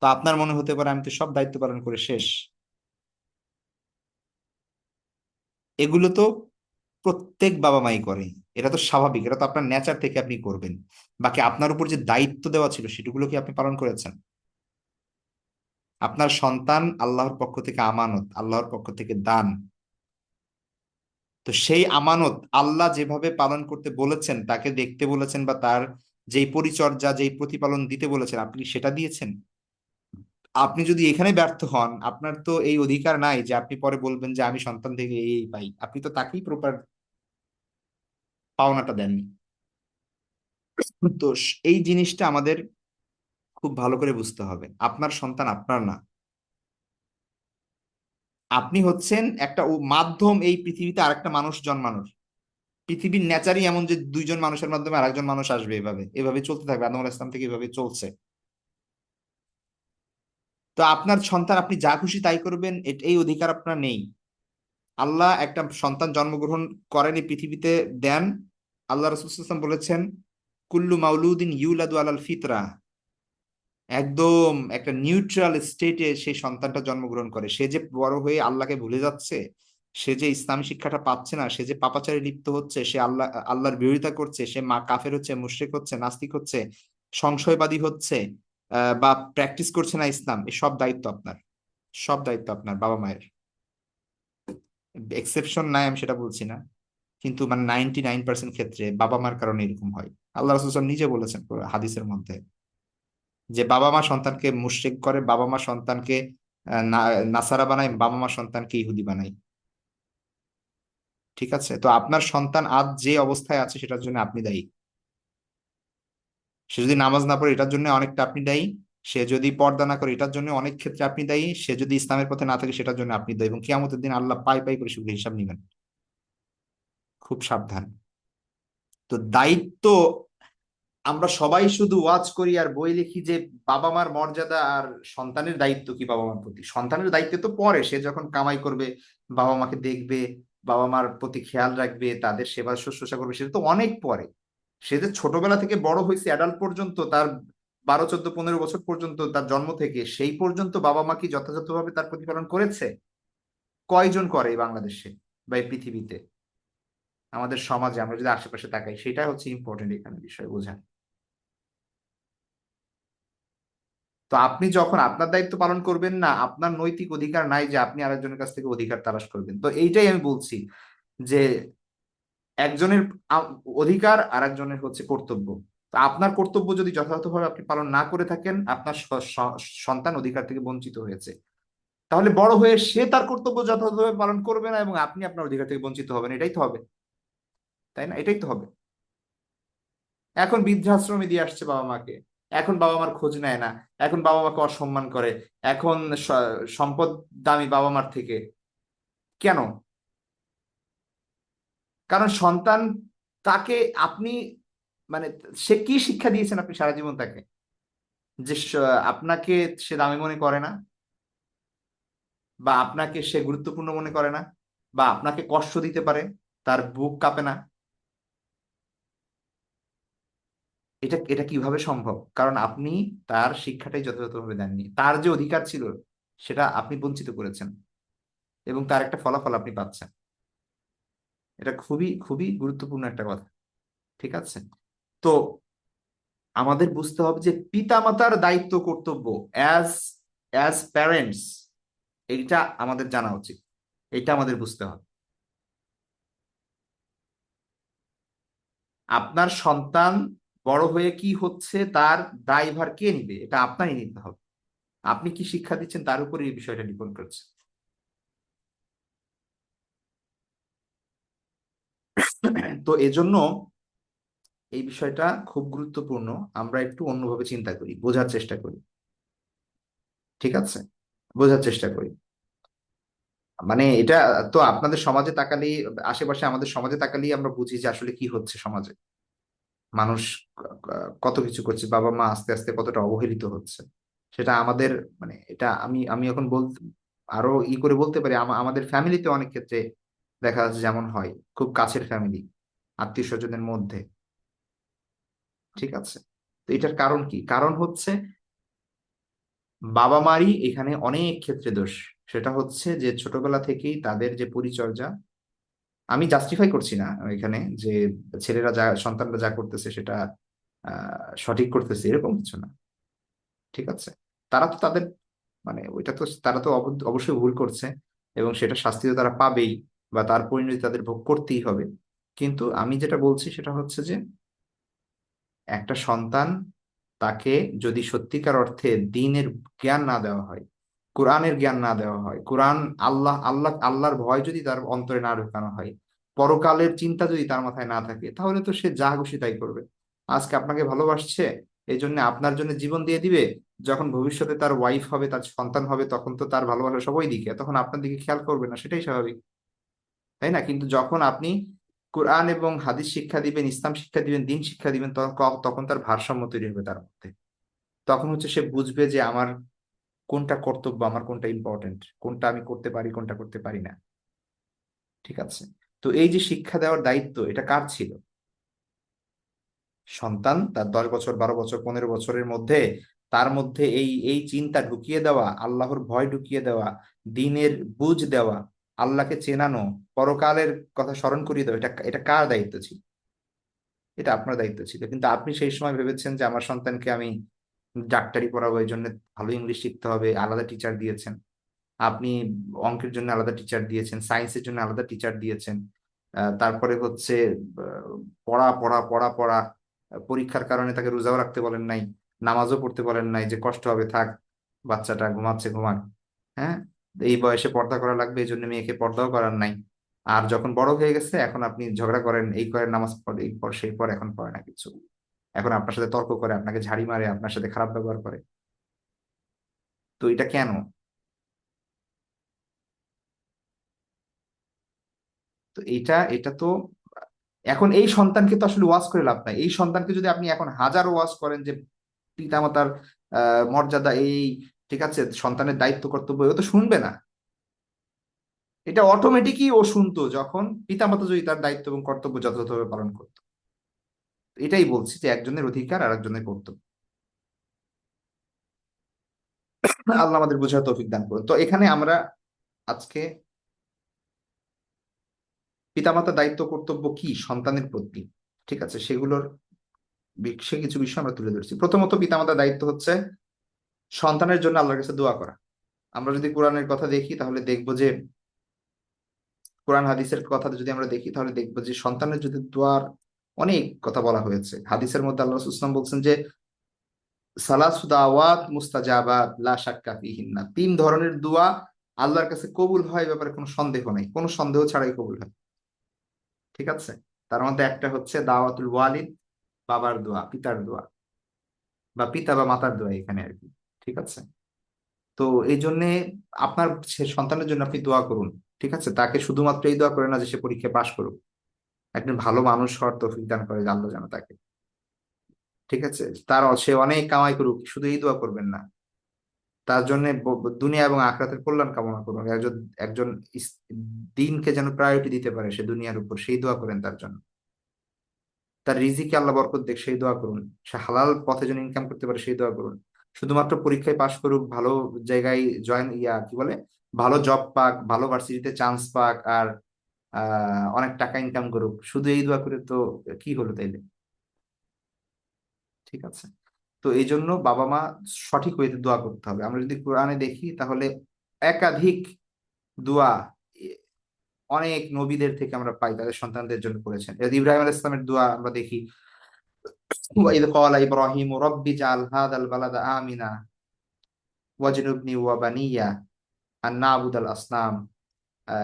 Speaker 1: তো আপনার মনে হতে পারে আমি তো সব দায়িত্ব পালন করে শেষ। এগুলো তো প্রত্যেক বাবা মাই করে, এটা তো স্বাভাবিক, এটা তো আপনার নেচার থেকে আপনি করবেন। বাকি আপনার উপর যে দায়িত্ব দেওয়া ছিল সেগুলো কি আপনি পালন করেছেন? আপনার সন্তান আল্লাহর পক্ষ থেকে আমানত, আল্লাহর পক্ষ থেকে দান। তো সেই আমানত আল্লাহ যেভাবে পালন করতে বলেছেন, তাকে দেখতে বলেছেন, বা তার যেই পরিচর্যা, যেই প্রতিপালন দিতে বলেছেন, আপনি সেটা দিয়েছেন? আপনি যদি এখানে ব্যর্থ হন, আপনার তো এই অধিকার নাই যে আপনি পরে বলবেন যে আমি সন্তান থেকে এই পাই। আপনি তো তাকেই প্রপার পাওনাটা দেননি। তো এই জিনিসটা আমাদের খুব ভালো করে বুঝতে হবে। আপনার সন্তান আপনার না, আপনি হচ্ছেন একটা মাধ্যম এই পৃথিবীতে আরেকটা মানুষ জন্মানোর। পৃথিবীর নেচারই এমন যে দুইজন মানুষের মাধ্যমে আরেকজন মানুষ আসবে, এভাবে এভাবে চলতে থাকবে, আদম আলাইহিস সালাম থেকে এভাবে চলছে। তো আপনার সন্তান আপনি যা খুশি তাই করবেন, এই অধিকার আপনার নেই। আল্লাহ একটা সন্তান জন্মগ্রহণ করেন এই পৃথিবীতে, দেন। আল্লাহ রাসূল সাল্লাল্লাহু আলাইহি ওয়াসাল্লাম বলেছেন, কুল্লু মাউলুদিন ইউলাদু আলাল ফিতরা, একদম একটা নিউট্রাল স্টেটে সেই সন্তানটা জন্মগ্রহণ করে। সে যে বড় হয়ে আল্লাহকে ভুলে যাচ্ছে, সে যে ইসলামী শিক্ষাটা পাচ্ছে না, সে যে পাপাচারে লিপ্ত হচ্ছে, সে আল্লাহর বিরোধিতা করছে, সে কাফের হচ্ছে, মুশরিক হচ্ছে, নাস্তিক হচ্ছে, সংশয়বাদী হচ্ছে, বা প্র্যাকটিস করছে না ইসলাম, এই সব দায়িত্ব আপনার। সব দায়িত্ব আপনার বাবা মায়ের। এক্সেপশন নাই আমি সেটা বলছি না, কিন্তু মানে 99% ক্ষেত্রে বাবা মার কারণে এরকম হয়। আল্লাহ রাসূল সাল্লাল্লাহু আলাইহি ওয়াসাল্লাম নিজে বলেছেন হাদিসের মধ্যে, যে বাবা মা সন্তানকে মুশরিক করে, বাবা মা সন্তানকে নাসারা বানায়, বাবা মা সন্তানকে ইহুদি বানায়। ঠিক আছে, তো আপনার সন্তান আজ যে অবস্থায় আছে সেটার জন্য আপনি দায়ী। সে যদি নামাজ না পড়ে এটার জন্য অনেকটা আপনি দায়ী। সে যদি পর্দা না করে এটার জন্য অনেক ক্ষেত্রে আপনি দায়ী। সে যদি ইসলামের পথে না থাকে সেটার জন্য আপনি দায়ী, এবং কিয়ামতের দিন আল্লাহ পাই পাই করে সেগুলো হিসাব নিবেন। খুব সাবধান। তো দায়িত্ব, আমরা সবাই শুধু ওয়াজ করি আর বই লিখি যে বাবা মার মর্যাদা, আর সন্তানের দায়িত্ব কি বাবা মার প্রতি। সন্তানের দায়িত্ব তো পরে, সে যখন কামাই করবে, বাবা মাকে দেখবে, বাবা মার প্রতি খেয়াল রাখবে, তাদের সেবা শুশ্রূষা করবে, সেটা তো অনেক পরে। সে যে ছোটবেলা থেকে বড় হয়েছে অ্যাডাল্ট পর্যন্ত, তার 12 14 15 বছর পর্যন্ত, তার জন্ম থেকে সেই পর্যন্ত বাবা মা কি যথাযথভাবে তার প্রতিপালন করেছে? কয়জন করে এই বাংলাদেশে বা এই পৃথিবীতে, আমাদের সমাজে আমরা যদি আশেপাশে তাকাই, সেটা হচ্ছে ইম্পর্টেন্ট এখানে বিষয় বোঝা। তো আপনি যখন আপনার দায়িত্ব পালন করবেন না, আপনার নৈতিক অধিকার নাই যে আপনি আরেকজনের কাছ থেকে অধিকার তালাশ করবেন। তো এইটাই আমি বলছি, যে একজনের আ- অধিকার আর একজনের হচ্ছে কর্তব্য। তো আপনার কর্তব্য যদি যথাযথভাবে আপনি পালন না করে থাকেন, আপনার সন্তান অধিকার থেকে বঞ্চিত হয়েছে। তাহলে বড় হয়ে সে তার কর্তব্য যথাযথভাবে পালন করবে না, এবং আপনি আপনার অধিকার থেকে বঞ্চিত হবেন। এটাই তো হবে, তাই না? এটাই তো হবে। এখন বৃদ্ধাশ্রমে দিয়ে আসছে বাবা মাকে, এখন বাবা মার খোঁজ নেয় না, এখন বাবা মাকে অসম্মান করে, এখন সম্পদ দামি বাবা মার থেকে। কেন? কারণ সন্তান তাকে, আপনি মানে সে কি শিক্ষা দিয়েছেন আপনি সারা জীবন তাকে, যে আপনাকে সে দামি মনে করে না, বা আপনাকে সে গুরুত্বপূর্ণ মনে করে না, বা আপনাকে কষ্ট দিতে পারে, তার বুক কাঁপে না? এটা এটা কিভাবে সম্ভব? কারণ আপনি তার শিক্ষাটাই যথাযথভাবে দেননি। তার যে অধিকার ছিল সেটা আপনি বঞ্চিত করেছেন, এবং তার একটা ফলাফল আপনি পাচ্ছেন। এটা খুবই খুবই গুরুত্বপূর্ণ একটা কথা। ঠিক আছে, তো আমাদের বুঝতে হবে যে পিতামাতার দায়িত্ব কর্তব্য, অ্যাজ অ্যাজ প্যারেন্টস, এইটা আমাদের জানা উচিত, এটা আমাদের বুঝতে হবে। আপনার সন্তান বড় হয়ে কি হচ্ছে তার দায়ভার কে নিবে? এটা আপনারই নিতে হবে। আপনি কি শিক্ষা দিচ্ছেন তার উপরে এই বিষয়টা নির্ভর করছে। তো এজন্য এই বিষয়টা খুব গুরুত্বপূর্ণ। আমরা একটু অন্যভাবে চিন্তা করি, বোঝার চেষ্টা করি। ঠিক আছে, বোঝার চেষ্টা করি। মানে এটা, তো আপনাদের সমাজে তাকালেই, আশেপাশে আমাদের সমাজে তাকালেই আমরা বুঝি যে আসলে কি হচ্ছে সমাজে। মানুষ কত কিছু করছে, বাবা মা আস্তে আস্তে কতটা অবহেলিত হচ্ছে। সেটা আমাদের, মানে এটা আমি আমি এখন বলতে, আরো করে বলতে পারি, আমাদের ফ্যামিলিতে অনেক ক্ষেত্রে দেখা যাচ্ছে যেমন হয়, খুব কাছের ফ্যামিলি, আত্মীয় স্বজনের মধ্যে। ঠিক আছে, তো এটার কারণ কি? কারণ হচ্ছে বাবা মারই এখানে অনেক ক্ষেত্রে দোষ। সেটা হচ্ছে যে ছোটবেলা থেকেই তাদের যে পরিচর্যা, আমি জাস্টিফাই করছি না এখানে যে ছেলেরা যা, সন্তানরা যা করতেছে সেটা সঠিক করতেছে এরকম কিছু না। ঠিক আছে, তারা তো তাদের, মানে ওইটা তো তারা তো অবশ্যই ভুল করছে, এবং সেটা শাস্তি তো তারা পাবেই, বা তার পরিণতি তাদের ভোগ করতেই হবে। কিন্তু আমি যেটা বলছি সেটা হচ্ছে যে একটা সন্তান, তাকে যদি সত্যিকার অর্থে দ্বীনের জ্ঞান না দেওয়া হয়, কোরআনের জ্ঞান না দেওয়া হয়, কোরআন, আল্লাহর ভয় যদি তার অন্তরে না ঢোকানো হয়, পরকালের চিন্তা যদি তার মাথায় না থাকে, তাহলে তো সে যা খুশি তাই করবে। আজকে আপনাকে ভালোবাসছে, এই জন্য আপনার জন্য জীবন দিয়ে দিবে। যখন ভবিষ্যতে তার ওয়াইফ হবে, তার সন্তান হবে, তখন তো তার ভালোবাসা সবাই দিকে, তখন আপনার দিকে খেয়াল করবে না, সেটাই স্বাভাবিক। তাই না? কিন্তু যখন আপনি কোরআন এবং হাদিস শিক্ষা দিবেন, ইসলাম শিক্ষা দিবেন, দিন শিক্ষা দিবেন, তখন তার ভারসাম্য তৈরি হবে তার মধ্যে। তখন হচ্ছে সে বুঝবে যে আমার কোনটা কর্তব্য, আমার কোনটা ইম্পর্টেন্ট, কোনটা আমি করতে পারি, কোনটা করতে পারি না। ঠিক আছে। তো এই যে শিক্ষা দেওয়ার দায়িত্ব, এটা কার ছিল? সন্তান তার 10 বছর, 12 বছর, 15 বছরের মধ্যে তার মধ্যে এই এই চিন্তা ঢুকিয়ে দেওয়া, আল্লাহর ভয় ঢুকিয়ে দেওয়া, দিনের বুঝ দেওয়া, আল্লাহকে চেনানো, পরকালের কথা স্মরণ করিয়ে দেওয়া, এটা এটা কার দায়িত্ব ছিল? এটা আপনার দায়িত্ব ছিল। কিন্তু আপনি সেই সময় ভেবেছেন যে আমার সন্তানকে আমি ডাক্তারি পড়াবো, এই জন্য ভালো ইংলিশ শিখতে হবে, আলাদা টিচার দিয়েছেন। আপনি অঙ্কের জন্য আলাদা টিচার দিয়েছেন, সায়েন্সের জন্য আলাদা টিচার দিয়েছেন। তারপরে হচ্ছে পড়া পড়া পড়া পড়া, পরীক্ষার কারণে তাকে রোজাও রাখতে বলেন নাই, নামাজও পড়তে বলেন নাই, যে কষ্ট হবে থাক, বাচ্চাটা ঘুমাচ্ছে ঘুমাক। হ্যাঁ, এই বয়সে পর্দা করা লাগবে, এই জন্য মেয়েকে পর্দাও করার নাই। আর যখন বড় হয়ে গেছে এখন আপনি ঝগড়া করেন, এই করেন, নামাজ পড়ে, এই পর সেই পর, এখন পড়ে না কিছু। এখন আপনার সাথে তর্ক করে, আপনাকে ঝাড়ি মারে, আপনার সাথে খারাপ ব্যবহার করে। তো এটা কেন? তো এটা তো এখন এই সন্তানকে তো আসলে ওয়াজ করে লাভ নাই। এই সন্তানকে যদি আপনি এখন হাজারো ওয়াজ করেন যে পিতামাতার মর্যাদা এই, ঠিক আছে, সন্তানের দায়িত্ব কর্তব্য, ও তো শুনবে না। এটা অটোমেটিকই ও শুনতো যখন পিতামাতা যদি তার দায়িত্ব এবং কর্তব্য যথাযথভাবে পালন করতো। এটাই বলছি যে একজনের অধিকার আর একজনের কর্তব্য। আল্লাহ আমাদের বোঝার তৌফিক দান করুন। তো এখানে আমরা আজকে পিতামাতার দায়িত্ব কর্তব্য কি সন্তানের প্রতি, ঠিক আছে, সেগুলোর সে কিছু বিষয় আমরা তুলে ধরছি। প্রথমত পিতামাতার দায়িত্ব হচ্ছে সন্তানের জন্য আল্লাহর কাছে দোয়া করা। আমরা যদি কোরআনের কথা দেখি তাহলে দেখবো যে, কোরআন হাদিসের কথা যদি আমরা দেখি তাহলে দেখবো যে সন্তানের যদি দোয়ার অনেক কথা বলা হয়েছে। হাদিসের মধ্যে আল্লাহ রাসূলুল্লাহ সাল্লাল্লাহু আলাইহি ওয়াসাল্লাম বলছেন যে সালাসু দাওয়াত মুস্তাজাবাত লা শাক্কা ফিহিন্না, 3 ধরনের দোয়া আল্লাহর কাছে কবুল হয়, এ ব্যাপারে কোনো সন্দেহ নাই, কোনো সন্দেহ ছাড়াই কবুল হয়। ঠিক আছে। তার মধ্যে একটা হচ্ছে দাওয়াতুল ওয়ালিদ, বাবার দোয়া, পিতার দোয়া, বা পিতা বা মাতার দোয়া এখানে আর কি। ঠিক আছে। তো এই জন্যে আপনার সন্তানের জন্য আপনি দোয়া করুন। ঠিক আছে, তাকে শুধুমাত্র এই দোয়া করে না যে সে পরীক্ষায় পাশ করুক, একজন ভালো মানুষ হওয়ার তৌফিক দান করে যে আল্লাহ যেন তাকে। ঠিক আছে, তার সে অনেক কামাই করুক, শুধু এই দোয়া করবেন না, তার জন্য দুনিয়া এবং আখিরাতের কল্যাণ কামনা করুন। একজন একজন দিনকে যেন প্রায়োরিটি দিতে পারে সে দুনিয়ার উপর, সেই দোয়া করেন তার জন্য। তার রিজিকে আল্লাহ বরকত দেখ, সেই দোয়া করুন। সে হালাল পথে যেন ইনকাম করতে পারে, সেই দোয়া করুন। শুধুমাত্র পরীক্ষায় পাশ করুক, ভালো জায়গায় জয়েন, কি বলে, ভালো জব পাক, ভালো ভার্সিটিতে চান্স পাক, আর অনেক টাকা ইনকাম করুক, শুধু এই দোয়া করে তো কি হলো তাইলে? ঠিক আছে। তো এই জন্য বাবা মা সঠিক ওয়েতে দোয়া করতে হবে। আমরা যদি কোরআনে দেখি তাহলে একাধিক দোয়া এ- অনেক নবীদের থেকে আমরা পাই, তাদের সন্তানদের জন্য করেছেন। ইব্রাহিম আলাইহিস সালামের দোয়া আমরা দেখি, ওয়াইদ ক্বালা ইব্রাহিম রব্বি জাআল হাযাল বালাদা আমিনা ওয়াজনুবনি ওয়া বানিয়া আন না'বুদাল আসনাম।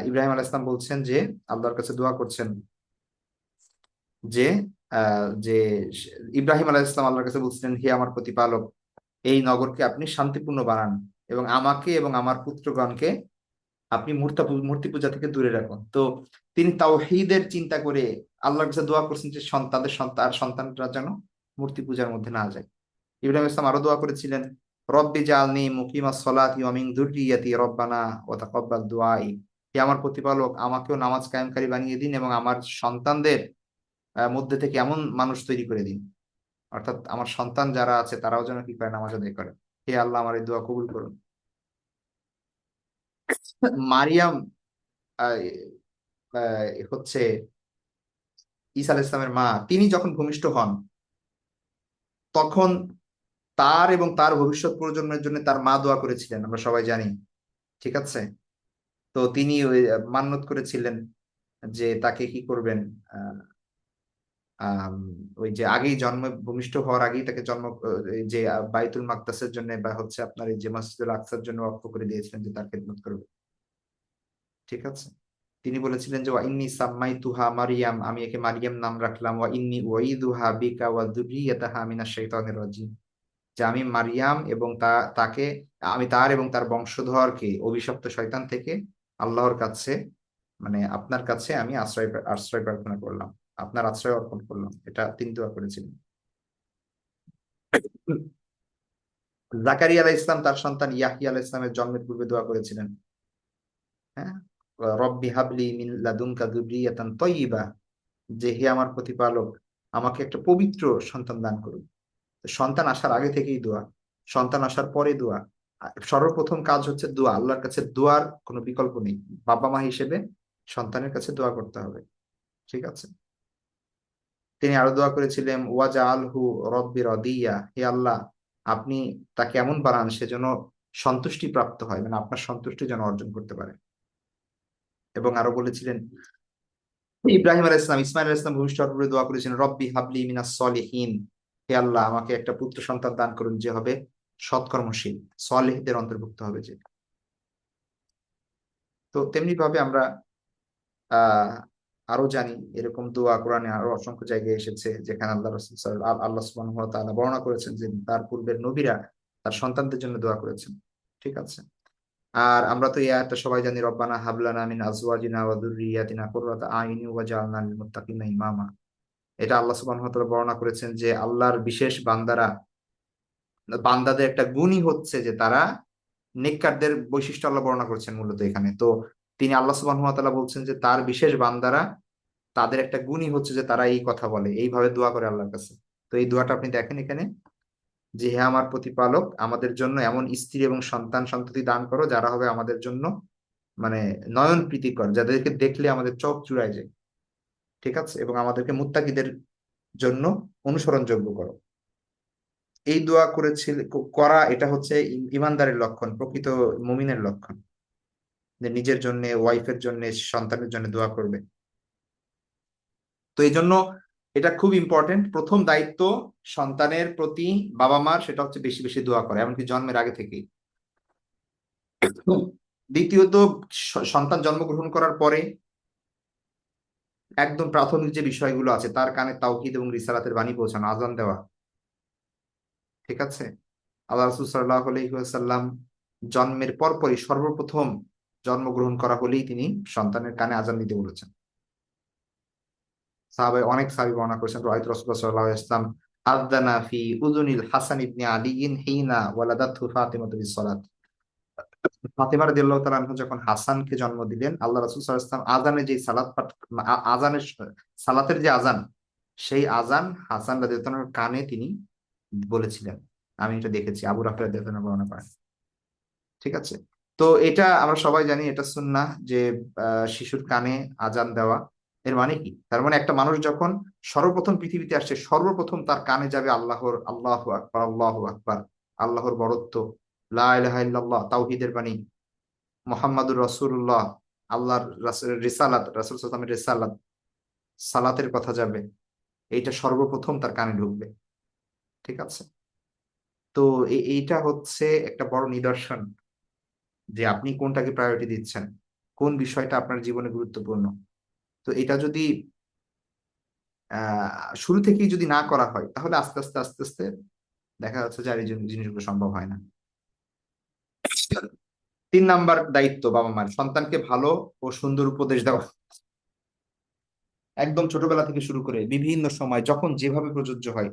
Speaker 1: ইব্রাহিম আলাইহিস সালাম বলছেন যে, আল্লাহর কাছে দোয়া করছেন যে যে ইব্রাহিম আলাইহিস সালাম আল্লাহর কাছে বলছিলেন, হে আমার প্রতিপালক, এই নগরকে আপনি শান্তিপূর্ণ বানান এবং আমাকে এবং আমার পুত্রগণকে আপনি মূর্তি পূজা থেকে দূরে রাখুন। তো তিনি তাওহীদের চিন্তা করে আল্লাহর কাছে দোয়া করছেন যে তাদের সন্তান আর সন্তানরা যেন মূর্তি পূজার মধ্যে না যায়। ইব্রাহিম ইসলাম আরো দোয়া করেছিলেন, রব্বি জাআলনি মুকিমাস সলাতি ওয়া মিন যুররিয়াতি রব্বানা ওয়া তাকাব্বাল দুআই। হে আমার প্রতিপালক, আমাকেও নামাজ কায়েমকারী বানিয়ে দিন এবং আমার সন্তানদের মধ্যে থেকে এমন মানুষ তৈরি করে দিন, অর্থাৎ আমার সন্তান যারা আছে তারাও যেন কি করে, নামাজ আদায় করে। হে আল্লাহ, আমার এই দোয়া কবুল করুন। মারিয়াম আহ, হচ্ছে ঈসা আলাইহিস সালামের মা, তিনি যখন ভূমিষ্ঠ হন তখন তার এবং তার ভবিষ্যৎ প্রজন্মের জন্য তার মা দোয়া করেছিলেন, আমরা সবাই জানি। ঠিক আছে। তো তিনি ওই মান্নত করেছিলেন যে তাকে কি করবেন, আহ, আম, ওই যে আগেই জন্ম, ভূমিষ্ঠ হওয়ার আগেই তাকে জন্ম, এই যে বাইতুল মাকদাসের জন্য বা হচ্ছে আপনার এই যে মসজিদুল আকসার জন্য ওয়াকফ করে দিয়েছিলেন যে তার খেদমত করবে। ঠিক আছে। তিনি বলেছিলেন যে ওয়া ইন্নী সাম্মাইতুহা মারিয়াম, আমি একে মারিয়াম নাম রাখলাম, ওয়া ইন্নী উঈদুহা বিকা ওয়া যুররিয়াতাহা মিনাশ শাইতানির রাজিম, যে আমি মারিয়াম এবং তাকে, আমি তার এবং তার বংশধরকে অভিশপ্ত শয়তান থেকে আল্লাহর কাছে মানে আপনার কাছে আমি আশ্রয় প্রার্থনা করলাম, আপনার আশ্রয় অর্পণ করলাম, এটা তিনি দোয়া করেছিলেন। জাকারিয়া আলাইহিস ইসলাম তার সন্তান ইয়াহিয়া আলাইহিস ইসলামের জন্মের পূর্বে দোয়া করেছিলেন, হ্যাঁ, রব্বি হাবলি মিন লাদুনকা যুররিয়াতান তাইয়্যিবা, যে হে আমার প্রতিপালক, আমাকে একটা পবিত্র সন্তান দান করুন। তো সন্তান আসার আগে থেকেই দোয়া, সন্তান আসার পরে দোয়া। সর্বপ্রথম কাজ হচ্ছে দোয়া, আল্লাহর কাছে দোয়ার কোনো বিকল্প নেই। বাবা মা হিসেবে সন্তানের কাছে দোয়া করতে হবে, ঠিক আছে। তিনি আরো দোয়া করেছিলেন ওয়াজা আলহু রব্বি রদিয়া, হে আল্লাহ, আপনি তাকে এমন বানান সে যেন সন্তুষ্টি প্রাপ্ত হয়, মানে আপনার সন্তুষ্টি যেন অর্জন করতে পারে। এবং আরো বলেছিলেন ইব্রাহিম আলাইহিস সালাম, ইসমাইল আলাইহিস সালাম ভূমিষ্ঠ হওয়ার পূর্বে দোয়া করেছেন রব্বি হাবলি মিনাস সলিহিন, হে আল্লাহ, আমাকে একটা পুত্র সন্তান দান করুন যে হবে সৎকর্মশীল, সলিহদের অন্তর্ভুক্ত হবে যে। তো তেমনি ভাবে আমরা আহ আরো জানি এরকম দোয়া কোরআনে আরো অসংখ্য জায়গায় এসেছে, যেখানে আল্লাহ সুবহানাহু ওয়া তাআলা বর্ণনা করেছেন যে তার পূর্বের নবীরা তার সন্তানদের জন্য দোয়া করেছেন, ঠিক আছে। আর আমরা তো এই আয়াতটা সবাই জানি, রব্বানা হাবলানা মিন আজওয়াজিনা ওয়া যুররিয়াতিনা কুররাতা আইনি ওয়াজআলনা লিল মুত্তাকিনা ইমামা। এটা আল্লাহ সুবহানাহু ওয়া তাআলা বর্ণনা করেছেন যে আল্লাহর বিশেষ বান্দারা, বান্দাদের একটা গুণই হচ্ছে যে তারা নেককারদের বৈশিষ্ট্য আল্লাহ বর্ণনা করছেন মূলত এখানে। তো তিনি আল্লাহ সুবহানাহু ওয়া তাআলা বলছেন যে তার বিশেষ বান্দারা, তাদের একটা গুণই হচ্ছে যে তারা এই কথা বলে, এইভাবে দোয়া করে আল্লাহর কাছে। তো এই দোয়াটা আপনি দেখেন এখানে, যে হে আমার প্রতিপালক, আমাদের জন্য এমন স্ত্রী এবং সন্তান সন্ততি দান করো যারা হবে আমাদের জন্য মানে নয়ন প্রীতিকর, যাদেরকে দেখলে আমাদের চোখ জুড়ায় যায়, ঠিক আছে, এবং আমাদেরকে মুত্তাকিদের জন্য অনুসরণযোগ্য করো। এই দোয়া করেছিল, করা এটা হচ্ছে ইমানদারের লক্ষণ, প্রকৃত মুমিনের লক্ষণ, যে নিজের জন্য, ওয়াইফের জন্য, সন্তানের জন্য দোয়া করবে। তো এই জন্য এটা খুব ইম্পর্টেন্ট, প্রথম দায়িত্ব সন্তানের প্রতি বাবা মার সেটা হচ্ছে বেশি বেশি দোয়া করে, এমনকি জন্মের আগে থেকেই। দ্বিতীয়ত, সন্তান জন্মগ্রহণ করার পরে একদম প্রাথমিক যে বিষয়গুলো আছে তার কানে তাওহীদ এবং রিসালাতের বাণী পৌঁছানো, আজান দেওয়া, ঠিক আছে। আল্লাহ রাসূল সাল্লাল্লাহু আলাইহি ওয়াসাল্লাম জন্মের পরপরই সর্বপ্রথম জন্মগ্রহণ করা হলেই তিনি সন্তানের কানে আজান দিতে বলেছেন। অনেক সাহাবী বর্ণনা করেছেন রাআইতু রাসূলুল্লাহ সাল্লাল্লাহু আলাইহি ওয়াসাল্লাম আযানা ফি উযুনিল হাসান ইবনে আলীইন হিনা ওয়ালাদাতহু ফাতিমাতু বিসসালাত। ফাতিমা রাদিয়াল্লাহু তাআলা আনহা যখন হাসানকে জন্ম দিলেন, আল্লাহ রাসূল সাল্লাল্লাহু আলাইহি ওয়াসাল্লাম আযানে যে সালাত পাঠ, আযানের সালাতের যে আযান, সেই আযান হাসান রাদিয়াল্লাহু তাআলার কানে তিনি বলেছিলেন। আমি এটা দেখেছি, আবু রাফি রাদিয়াল্লাহু তাআলা বর্ণনা করেন, ঠিক আছে। তো এটা আমরা সবাই জানি, এটা সুন্নাহ যে শিশুর কানে আজান দেওয়া। এর মানে কি? তার মানে একটা মানুষ যখন সর্বপ্রথম পৃথিবীতে আসছে, সর্বপ্রথম তার কানে যাবে আল্লাহর আল্লাহু আকবার, আল্লাহু আকবার, আল্লাহর বড়ত্ব, লা ইলাহা ইল্লাল্লাহ, তাওহীদের বাণী, মুহাম্মাদুর রাসূলুল্লাহ, আল্লাহর রাসূলের রিসালাত, রাসূল সাল্লাল্লাহু আলাইহি ওয়াসাল্লামের রিসালাত, সালাতের কথা যাবে, এইটা সর্বপ্রথম তার কানে ঢুকবে, ঠিক আছে। তো এইটা হচ্ছে একটা বড় নিদর্শন যে আপনি কোনটাকে প্রায়োরিটি দিচ্ছেন, কোন বিষয়টা আপনার জীবনে গুরুত্বপূর্ণ। তো এটা যদি শুরু থেকেই যদি না করা হয়, তাহলে আস্তে আস্তে আস্তে আস্তে দেখা যাচ্ছে যে আর এই জিনিসগুলো সম্ভব হয় না। 3 নাম্বার দায়িত্ব বাবা মার, সন্তানকে ভালো ও সুন্দর উপদেশ দেওয়া। একদম ছোটবেলা থেকে শুরু করে বিভিন্ন সময় যখন যেভাবে প্রযোজ্য হয়,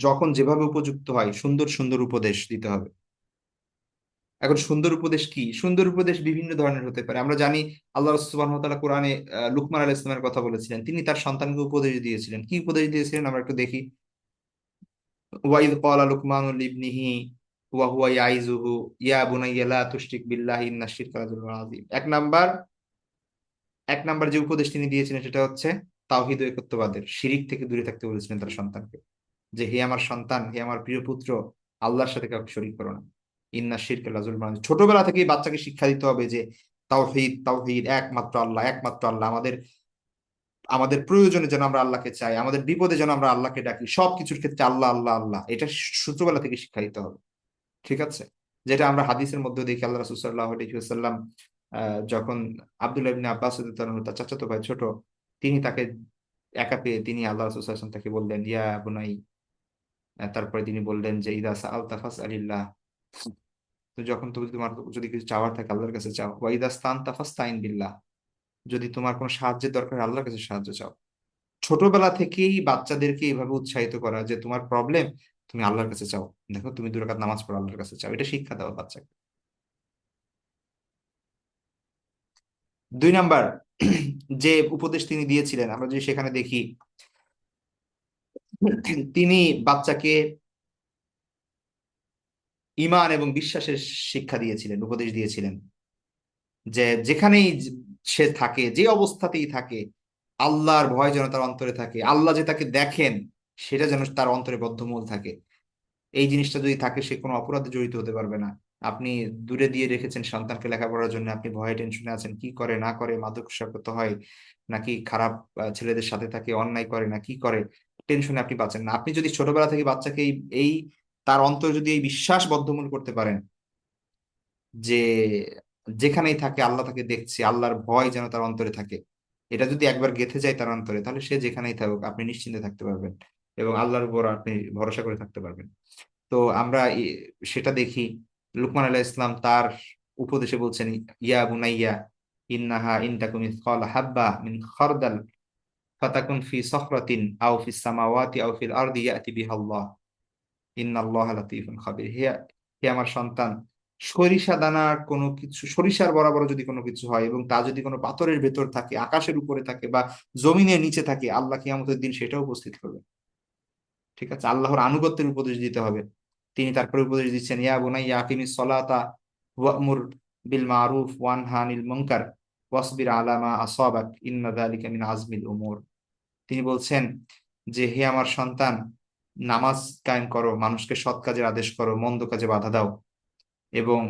Speaker 1: যখন যেভাবে উপযুক্ত হয়, সুন্দর সুন্দর উপদেশ দিতে হবে। এখন সুন্দর উপদেশ কি? সুন্দর উপদেশ বিভিন্ন ধরনের হতে পারে। আমরা জানি আল্লাহ রাসূল সুবহানাহু ওয়া তাআলা কোরআনে লুকমান আলাইহিস সালামের কথা বলেছিলেন, তিনি তার সন্তানকে উপদেশ দিয়েছিলেন। কি উপদেশ দিয়েছিলেন আমরা একটু দেখি। ওয়াইদ ক্বালা লুকমানু লিবনিহি ওয়া হুয়া ইয়াইযুহু ইয়া বুনাইয়া লা তুশরিক বিল্লাহি ইন্নাশ শিরকা লাযুলমুন আযীম। এক নাম্বার যে উপদেশ তিনি দিয়েছিলেন সেটা হচ্ছে তাওহীদ ও একত্ববাদের, শিরিক থেকে দূরে থাকতে বলেছিলেন তার সন্তানকে, যে হে আমার সন্তান, হে আমার প্রিয় পুত্র, আল্লাহর সাথে কাউকে শরীক করো না, ইন্না শিরকা লাযুলমুন আযীম। ছোটবেলা থেকেই বাচ্চাকে শিক্ষা দিতে হবে যে তাওহীদ, তাওহীদ, একমাত্র আল্লাহ, একমাত্র আল্লাহ, আমাদের আমাদের প্রয়োজনে যেন আমরা আল্লাহকে চাই, আমাদের বিপদে যেন আমরা আল্লাহকে ডাকি, সবকিছুর ক্ষেত্রে আল্লাহ আল্লাহ আল্লাহ, এটা ছোটবেলা থেকে শিক্ষা দিতে হবে, ঠিক আছে। যেটা আমরা হাদিসের মধ্যে দেখি, আল্লাহ রাসূল সাল্লাল্লাহু আলাইহি ওয়াসাল্লাম যখন আব্দুল্লাহ ইবনে আব্বাস রাদিয়াল্লাহু তাআলা, তার চাচাতো ভাই ছোট, তিনি তাকে একা পেয়ে তিনি আল্লাহ রাসূল সাল্লাল্লাহু আলাইহি ওয়াসাল্লাম তাকে বললেন ইয়া বুনাই, তারপরে তিনি বললেন যে ইদা সাআলতা ফাসআলিল্লাহ, তো যখন তুমি তোমার যদি কিছু চাওয়ার থাকে আল্লাহর কাছে চাও। ওয়াইদা স্তানতা ফাস্তাইন বিল্লাহ, যদি তোমার কোনো সাহায্যের দরকার হয়, আল্লাহর কাছে সাহায্য চাও। ছোটবেলা থেকেই বাচ্চাদেরকে এইভাবে উৎসাহিত করা যে তোমার প্রবলেম, তুমি আল্লাহর কাছে চাও, দেখো তুমি 2 রাকাত নামাজ পড়ো, আল্লাহর কাছে চাও, এটা শিক্ষা দেওয়া বাচ্চাকে। 2 নাম্বার, যে উপদেশ তিনি দিয়েছিলেন আমরা যদি সেখানে দেখি, তিনি বাচ্চাকে ঈমান এবং বিশ্বাসের শিক্ষা দিয়েছিলেন, উপদেশ দিয়েছিলেন যে যেখানেই সে থাকে, যে অবস্থাতেই থাকে, আল্লাহর ভয় যেন তার অন্তরে থাকে, আল্লাহ যে তাকে দেখেন সেটা যেন তার অন্তরে বদ্ধমূল থাকে। এই জিনিসটা যদি থাকে, সে কোনো অপরাধে জড়িত হতে পারবে না। আপনি দূরে দিয়ে রেখেছেন সন্তানকে লেখাপড়ার জন্য, আপনি ভয়ে টেনশনে আছেন, কি করে না করে, মাদকাসক্ত হয় নাকি খারাপ ছেলেদের সাথে থাকে, অন্যায় করে না কি করে, টেনশনে আপনি বাঁচেন না। আপনি যদি ছোটবেলা থেকে বাচ্চাকে এই তার অন্তর যদি এই বিশ্বাস বদ্ধমূল করতে পারেন যে যেখানেই থাকে আল্লাহ তাকে দেখছে, আল্লাহর ভয় যেন তার অন্তরে থাকে, এটা যদি একবার গেঁথে যায় তার অন্তরে, তাহলে সে যেখানেই থাকুক আপনি নিশ্চিন্তে থাকতে পারবেন এবং আল্লাহর উপর আপনি ভরসা করে থাকতে পারবেন। তো আমরা সেটা দেখি, লুকমান আলাইহিস ইসলাম তার উপদেশে বলছেন, ইয়া বুনাইয়া ইন্নাহা ইন তাকু মিসকালা হাব্বা মিন খারদাল ফাতাকুন ফি সখরাতিন আও ফিস সামাওয়াতি আও ফিল আরদি ইয়াতি বিহাল্লাহ ইন্নাল্লাহা লাতীফুন খাবীর। হে হে আমার সন্তান, সরিষা দানার কোনো কিছু, সরিষার বরাবর যদি কোনো কিছু হয় এবং তা যদি কোনো পাথরের ভেতর থাকে, আকাশের উপরে থাকে বা জমিনের নিচে থাকে, আল্লাহ কিয়ামতের দিন সেটাও উপস্থিত করবে। ঠিক আছে, আল্লাহর আনুগত্যের উপদেশ দিতে হবে। তিনি তারপরে উপদেশ দিচ্ছেন, ইয়া বুনাইয়া আকিমিস সলাতা ওয়া'মুর বিল মারুফ ওয়ানহা আনিল মুনকার ওয়াসবির আলা মা আসাবাক ইন্না যালিকা মিন আজমিল উমুর। তিনি বলছেন যে হে আমার সন্তান, নামাজ কায়েম করো, মানুষকে সৎ কাজের আদেশ করো, মন্দ কাজে বাধা দাও, এবং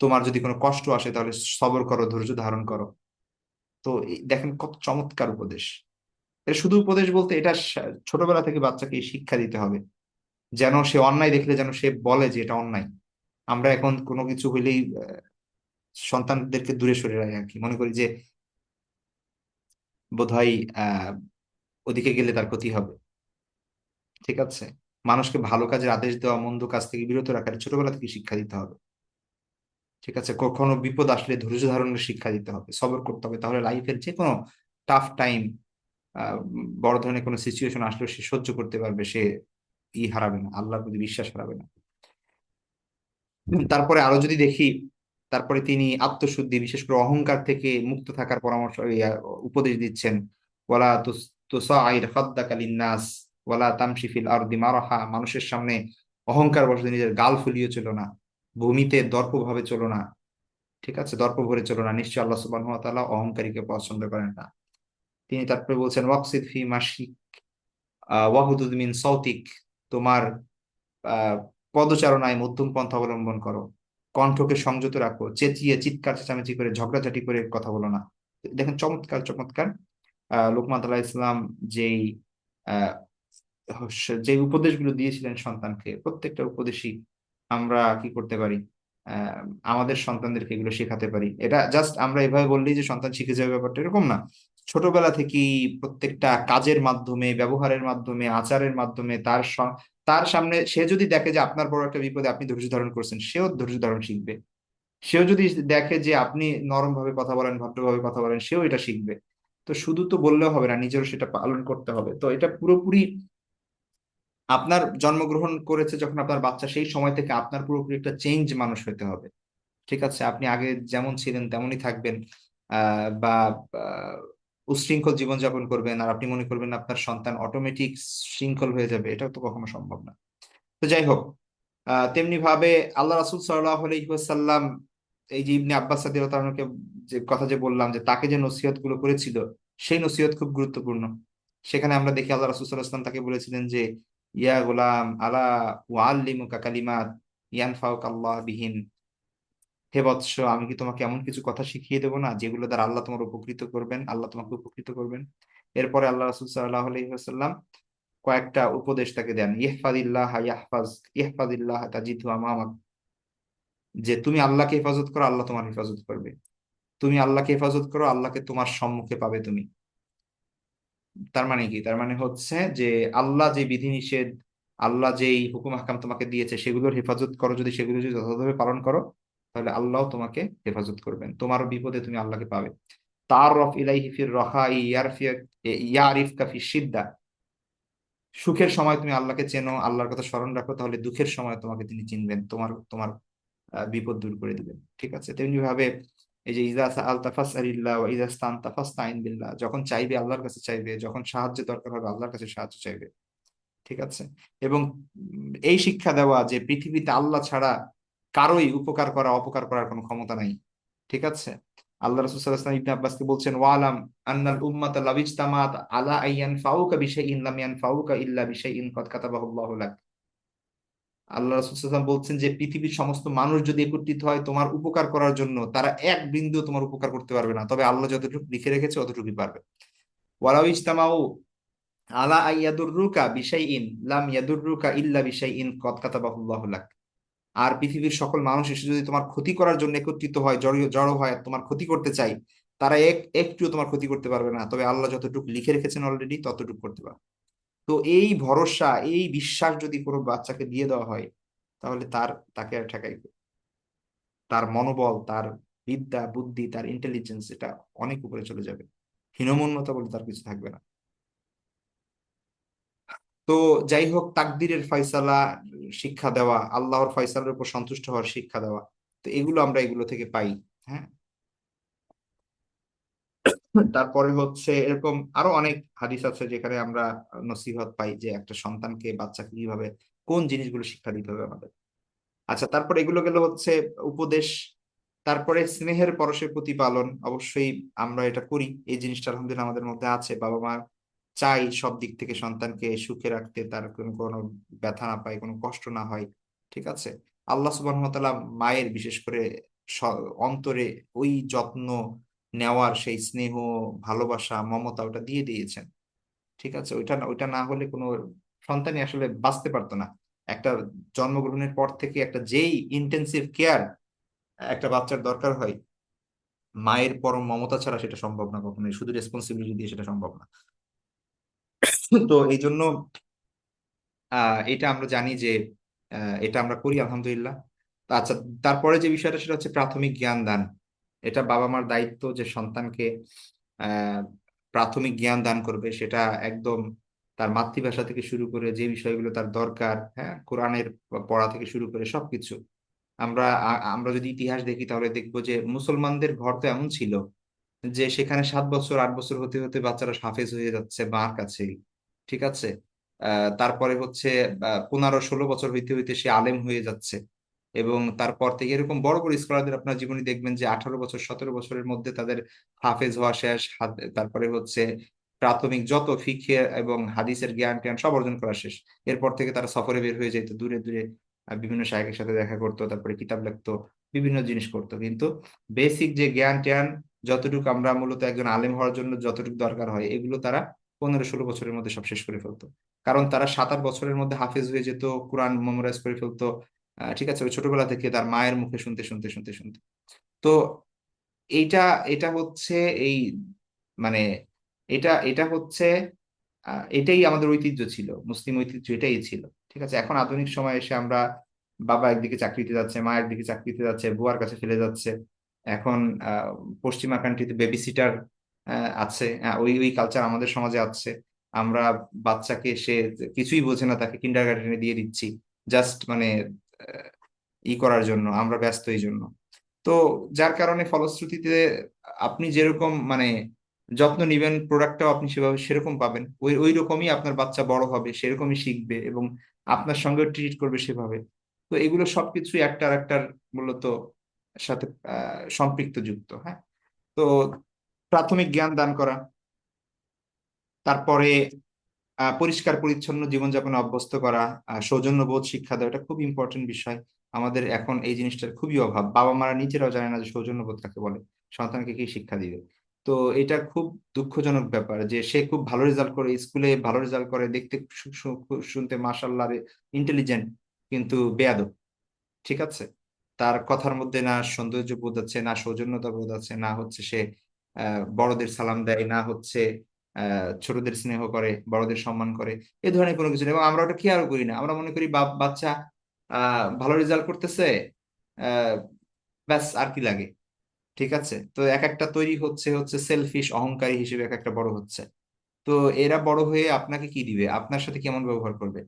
Speaker 1: তোমার যদি কোনো কষ্ট আসে তাহলে সবর করো, ধৈর্য ধারণ করো। তো দেখেন কত চমৎকার উপদেশ। এটা শুধু উপদেশ বলতে, এটা ছোটবেলা থেকে বাচ্চাকে এই শিক্ষা দিতে হবে, যেন সে অন্যায় দেখলে যেন সে বলে যে এটা অন্যায়। আমরা এখন কোনো কিছু হইলেই সন্তানদেরকে দূরে সরে রাখি আর কি, মনে করি যে বোধহয় আহ ওদিকে গেলে তার ক্ষতি হবে। ঠিক আছে, মানুষকে ভালো কাজের আদেশ দেওয়া, মন্দ কাজ থেকে বিরত রাখার ছোটবেলা থেকে শিক্ষা দিতে হবে। ঠিক আছে, কখনো বিপদ আসলে ধৈর্য ধারণের শিক্ষা দিতে হবে, সবর করতে হবে, তাহলে লাইফের যে কোনো টাফ টাইম, বড় ধরনের কোনো সিচুয়েশন আসলে সে সহ্য করতে পারবে, সে হারাবে না, আল্লাহর প্রতি বিশ্বাস হারাবে না। তারপরে আরো যদি দেখি, তারপরে তিনি আত্মশুদ্ধি, বিশেষ করে অহংকার থেকে মুক্ত থাকার পরামর্শ, উপদেশ দিচ্ছেন। ওয়ালা তুসাইর খাদ্দাকা লিন্নাস ওয়ালা তামশি ফিল আরদি মারাহা, মানুষের সামনে অহংকার বশত নিজের গাল ফুলিয়ে চলো না, ভূমিতে দর্প ভাবে চলো না। ঠিক আছে, দর্প ভরে চলো না, নিশ্চয় আল্লাহ সুবহানাহু ওয়া তাআলা অহংকারীকে পছন্দ করেন না। তিনি তারপরে বলছেন, ওয়াকসিদ ফি মাশিক ওয়াহুদুদ মিন সৌতিক, তোমার আহ পদচারণায় মধ্যম পন্থা অবলম্বন করো, কণ্ঠকে সংযত রাখো, চেঁচিয়ে চিৎকার চেঁচামেচি করে ঝগড়াঝাটি করে কথা বলো না। দেখেন চমৎকার চমৎকার লোকমান আলাইহিস ইসলাম যেই আহ যে উপদেশগুলো দিয়েছিলেন সন্তানকে, প্রত্যেকটা উপদেশই আমরা কি করতে পারি, আহ আমাদের সন্তানদেরকে এগুলো শেখাতে পারি। এটা জাস্ট আমরা এভাবে বললেই যে সন্তান শিখে যাবে ব্যাপারটা এরকম না। ছোটবেলা থেকেই প্রত্যেকটা কাজের মাধ্যমে, ব্যবহারের মাধ্যমে, আচারের মাধ্যমে তার সামনে সে যদি দেখে যে আপনার বড় একটা বিপদে আপনি ধৈর্য ধারণ করছেন, সেও ধৈর্য ধারণ শিখবে। সেও যদি দেখে যে আপনি নরম ভাবে কথা বলেন, ভদ্রভাবে কথা বলেন, সেও এটা শিখবে। তো শুধু তো বললেও হবে না, নিজেরও সেটা পালন করতে হবে। তো এটা পুরোপুরি আপনার জন্মগ্রহণ করেছে যখন আপনার বাচ্চা, সেই সময় থেকে আপনার পুরোপুরি একটা চেঞ্জ মানুষ হতে হবে। ঠিক আছে, আপনি আগে যেমন ছিলেন তেমনই থাকবেন, বা উচ্ছৃঙ্খল জীবনযাপন করবেন আর আপনি মনে করবেন আপনার সন্তান অটোমেটিক শৃঙ্খল হয়ে যাবে, এটাও তো কখনো সম্ভব না। তো যাই হোক, তেমনি ভাবে আল্লাহ রাসূল সাল্লাল্লাহু আলাইহি ওয়াসাল্লাম, এই যে ইবনে আব্বাস রাদিয়াল্লাহু তাআলাকে যে কথা যে বললাম যে তাকে যে নসিহত গুলো করেছিল, সেই নসিহত খুব গুরুত্বপূর্ণ। সেখানে আমরা দেখি আল্লাহ রাসূল সাল্লাল্লাহু আলাইহি ওয়াসাল্লাম তাকে বলেছিলেন যে, ইয়া গোলাম আলা উআল্লিমুকা কালিমাত ইয়ানফাউকা আল্লাহ বিহিন, হে বৎস, আমি কি তোমাকে এমন কিছু কথা শিখিয়ে দেবো না যেগুলো দ্বারা আল্লাহ তোমার উপকৃত করবেন, আল্লাহ তোমাকে উপকৃত করবেন। এরপরে আল্লাহ রাসূল সাল্লাল্লাহু আলাইহি ওয়াসাল্লাম কয়েকটা উপদেশ তাকে দেন, ইহফাজিল্লাহ তাজিদহু আমামাক, যে তুমি আল্লাহকে হেফাজত করো, আল্লাহ তোমার হেফাজত করবে। তুমি আল্লাহকে হেফাজত করো, আল্লাহকে তোমার সম্মুখে পাবে তুমি। তার মানে কি? তার মানে হচ্ছে যে আল্লাহ যে বিধিনিষেধ, আল্লাহ যেই হুকুম হাকাম তোমাকে দিয়েছে সেগুলোর হেফাজত করো, যদি সেগুলো যদি যথাযথভাবে পালন করো, তাহলে আল্লাহ তোমাকে হেফাজত করবেন, তোমার বিপদে তুমি আল্লাহকে পাবে। তাআররাফ ইলাইহি ফির রাখাই ইয়ারিফকা ফিশ সিদ্দা। সুখের সময় তুমি আল্লাহকে চেনো, আল্লাহর কথা স্মরণ রাখো, তাহলে দুঃখের সময় তোমাকে তিনি চিনবেন, তোমার তোমার বিপদ দূর করে দিবেন। ঠিক আছে, তেমনি ভাবে এই যে ইজা সাআলতা ফাসআলিল্লাহ ওয়া ইজা ইসতানতা ফাসতাইন বিল্লাহ, যখন চাইবে আল্লাহর কাছে চাইবে, যখন সাহায্য দরকার হবে আল্লাহর কাছে সাহায্য চাইবে। ঠিক আছে, এবং এই শিক্ষা দেওয়া যে পৃথিবীতে আল্লাহ ছাড়া কারোই উপকার করা অপকার করার কোনো ক্ষমতা নাই। ঠিক আছে, আল্লাহ রাসূল সাল্লাল্লাহু আলাইহি ওয়াসাল্লাম ইবনে আব্বাসকে বলছেন, ওয়ালাম আন্নাল উম্মাতা লাউ ইজতামাআত আলা আইয়ান ফাউকা বিশাইইন লাম ইয়ানফাউকা ইল্লা বিশাইইন কদ কাতাবাহু আল্লাহু লাক। আল্লাহ রাসূল সাল্লাল্লাহু আলাইহি ওয়াসাল্লাম বলছেন যে পৃথিবীর সমস্ত মানুষ যদি একত্রিত হয় তোমার উপকার করার জন্য, তারা এক বিন্দু তোমার উপকার করতে পারবে না, তবে আল্লাহ যতটুকু লিখে রেখেছে অতটুকুই পারবে। ওয়ালাউ ইজতামাউ আলা আইয়াদুররুকা বিশাইইন লাম ইয়াদুররুকা ইল্লা বিশাইইন কদ কাতাবাহু আল্লাহু লাক। আর পৃথিবীর সকল মানুষ এসে যদি তোমার ক্ষতি করার জন্য একত্রিত হয়, জড়ো হয়, আর তোমার ক্ষতি করতে চাই, তারা একটু তোমার ক্ষতি করতে পারবে না, তবে আল্লাহ যতটুকু লিখে রেখেছেন অলরেডি ততটুকু করতে পারবে। তো এই ভরসা, এই বিশ্বাস যদি কোনো বাচ্চাকে দিয়ে দেওয়া হয়, তাহলে তাকে আর ঠেকাই, তার মনোবল, তার বিদ্যা বুদ্ধি, তার ইন্টেলিজেন্স, এটা অনেক উপরে চলে যাবে। হীনমন্যতা বলে তার কিছু থাকবে না। তো যাই হোক, তাকদীরের ফয়সালা শিক্ষা দেওয়া, আল্লাহর ফয়সালার উপর সন্তুষ্ট হওয়ার শিক্ষা দেওয়া, তো এগুলো আমরা এগুলো থেকে পাই। হ্যাঁ, তারপরে হচ্ছে এরকম আরো অনেক হাদিস আছে যেখানে আমরা নসিহত পাই যে একটা সন্তানকে, বাচ্চাকে কিভাবে কোন জিনিসগুলো শিক্ষা দিতে হবে আমাদের। আচ্ছা, তারপরে এগুলো গেল হচ্ছে উপদেশ। তারপরে স্নেহের পরশের প্রতিপালন, অবশ্যই আমরা এটা করি, এই জিনিসটা আলহামদুলিল্লাহ আমাদের মধ্যে আছে। বাবা মা চাই সব দিক থেকে সন্তানকে সুখে রাখতে, তার কোনো কোনো ব্যথা না পায়, কোনো কষ্ট না হয়। ঠিক আছে, আল্লাহ সুবহানাহু ওয়া তাআলা মায়ের বিশেষ করে অন্তরে ওই যত্ন নেওয়ার সেই স্নেহ, ভালোবাসা, মমতা ওটা দিয়ে দিয়েছেন। ঠিক আছে, ওইটা না হলে কোনো সন্তানই আসলে বাঁচতে পারতো না। একটা জন্মগ্রহণের পর থেকে একটা যেই ইন্টেন্সিভ কেয়ার একটা বাচ্চার দরকার হয়, মায়ের পরম মমতা ছাড়া সেটা সম্ভব না কখনোই, শুধু রেসপন্সিবিলিটি দিয়ে সেটা সম্ভব না। তো এই জন্য এটা আমরা জানি যে এটা আমরা করি আলহামদুলিল্লাহ। আচ্ছা, তারপরে যে বিষয়টা সেটা হচ্ছে প্রাথমিক জ্ঞান দান। এটা বাবা মার দায়িত্ব যে সন্তানকে আহ প্রাথমিক জ্ঞান দান করবে, সেটা একদম তার মাতৃভাষা থেকে শুরু করে যে বিষয়গুলো তার দরকার, হ্যাঁ, কোরআনের পড়া থেকে শুরু করে সবকিছু। আমরা যদি ইতিহাস দেখি তাহলে দেখবো যে মুসলমানদের ঘর তো এমন ছিল যে সেখানে 7 বছর 8 বছর হতে হতে বাচ্চারা হাফেজ হয়ে যাচ্ছে মার কাছেই। ঠিক আছে, তারপরে হচ্ছে 15-16 বছর হইতে হইতে সে আলেম হয়ে যাচ্ছে। এবং তারপর থেকে এরকম বড় বড় স্কলারদের আপনার জীবনে দেখবেন যে 18 বছর 17 বছরের মধ্যে তাদের হাফেজ হওয়া শেষ, তারপরে হচ্ছে প্রাথমিক যত ফিকহে এবং হাদিসের জ্ঞান ট্যান সব অর্জন করা শেষ। এরপর থেকে তারা সফরে বের হয়ে যেত দূরে দূরে, বিভিন্ন শায়খের সাথে দেখা করতো, তারপরে কিতাব লিখতো, বিভিন্ন জিনিস করতো। কিন্তু বেসিক যে জ্ঞান ট্যান, যতটুকু আমরা মূলত একজন আলেম হওয়ার জন্য যতটুকু দরকার হয়, এগুলো তারা 15-16 বছরের মধ্যে সব শেষ করে ফেলতো। কারণ তারা 7-8 বছরের মধ্যে হাফেজ হয়ে যেত, কোরআন মেমোরাইজ করে ফেলতো। ঠিক আছে, ওই ছোটবেলা থেকে তার মায়ের মুখে শুনতে শুনতে শুনতে শুনতে। তো এইটা এটা হচ্ছে এই মানে এটা এটা হচ্ছে এটাই আমাদের ঐতিহ্য ছিল, মুসলিম ঐতিহ্য এটাই ছিল। ঠিক আছে, এখন আধুনিক সময়ে এসে আমরা বাবা একদিকে চাকরিতে যাচ্ছে, মা একদিকে চাকরিতে যাচ্ছে, বুয়ার কাছে ফেলে যাচ্ছে। এখন আহ, পশ্চিমা কান্ট্রিতে বেবি সিটার আছে, ওই ওই কালচার আমাদের সমাজে আছে। আমরা বাচ্চাকে সে কিছুই বোঝে না তাকে কিন্ডার গার্ডেনে দিয়ে দিচ্ছি, জাস্ট মানে আহ, ই করার জন্য, আমরা ব্যস্ত এই জন্য। তো যার কারণে ফলশ্রুতিতে আপনি যেরকম মানে যত্ন নিবেন, প্রোডাক্টটাও আপনি সেভাবে সেরকম পাবেন, ওই ওই রকমই আপনার বাচ্চা বড় হবে, সেরকমই শিখবে এবং আপনার সঙ্গে ট্রিট করবে সেভাবে। তো এগুলো সবকিছুই একটা আরেকটার মূলত সাথে সম্পৃক্ত যুক্ত। হ্যাঁ, তো প্রাথমিক জ্ঞান দান করা, তারপরে পরিষ্কার পরিচ্ছন্ন জীবনযাপনে অভ্যস্ত করা, সৌজন্যবোধ শিক্ষা দেওয়া, এটা খুব ইম্পর্টেন্ট বিষয়। আমাদের এখন এই জিনিসটার খুবই অভাব, বাবা মারা নিজেরাও জানে না যে সৌজন্যবোধ কাকে বলে, সন্তানকে কি শিক্ষা দিবে। তো এটা খুব দুঃখজনক ব্যাপার যে সে খুব ভালো রেজাল্ট করে, স্কুলে ভালো রেজাল্ট করে, দেখতে শুনতে মাশাআল্লাহ ইন্টেলিজেন্ট, কিন্তু বেয়াদব। ঠিক আছে, তার কথার মধ্যে না সৌন্দর্য বোধ আছে, না সৌজন্যতা বোধ আছে, না হচ্ছে সে বড়দের সালাম দেয়, না হচ্ছে ছোটদের স্নেহ করে, বড়দের সম্মান করে, এ ধরনের কোনো কিছু নেই। এবং আমরা ওটা খেয়াল করি না, আমরা মনে করি বাচ্চা ভালো রেজাল্ট করতেছে, আহ ব্যাস আর কি লাগে। ঠিক আছে, তো এক একটা তৈরি হচ্ছে হচ্ছে সেলফিশ অহংকারী হিসেবে এক একটা বড় হচ্ছে। তো এরা বড় হয়ে আপনাকে কি দিবে, আপনার সাথে কেমন ব্যবহার করবে,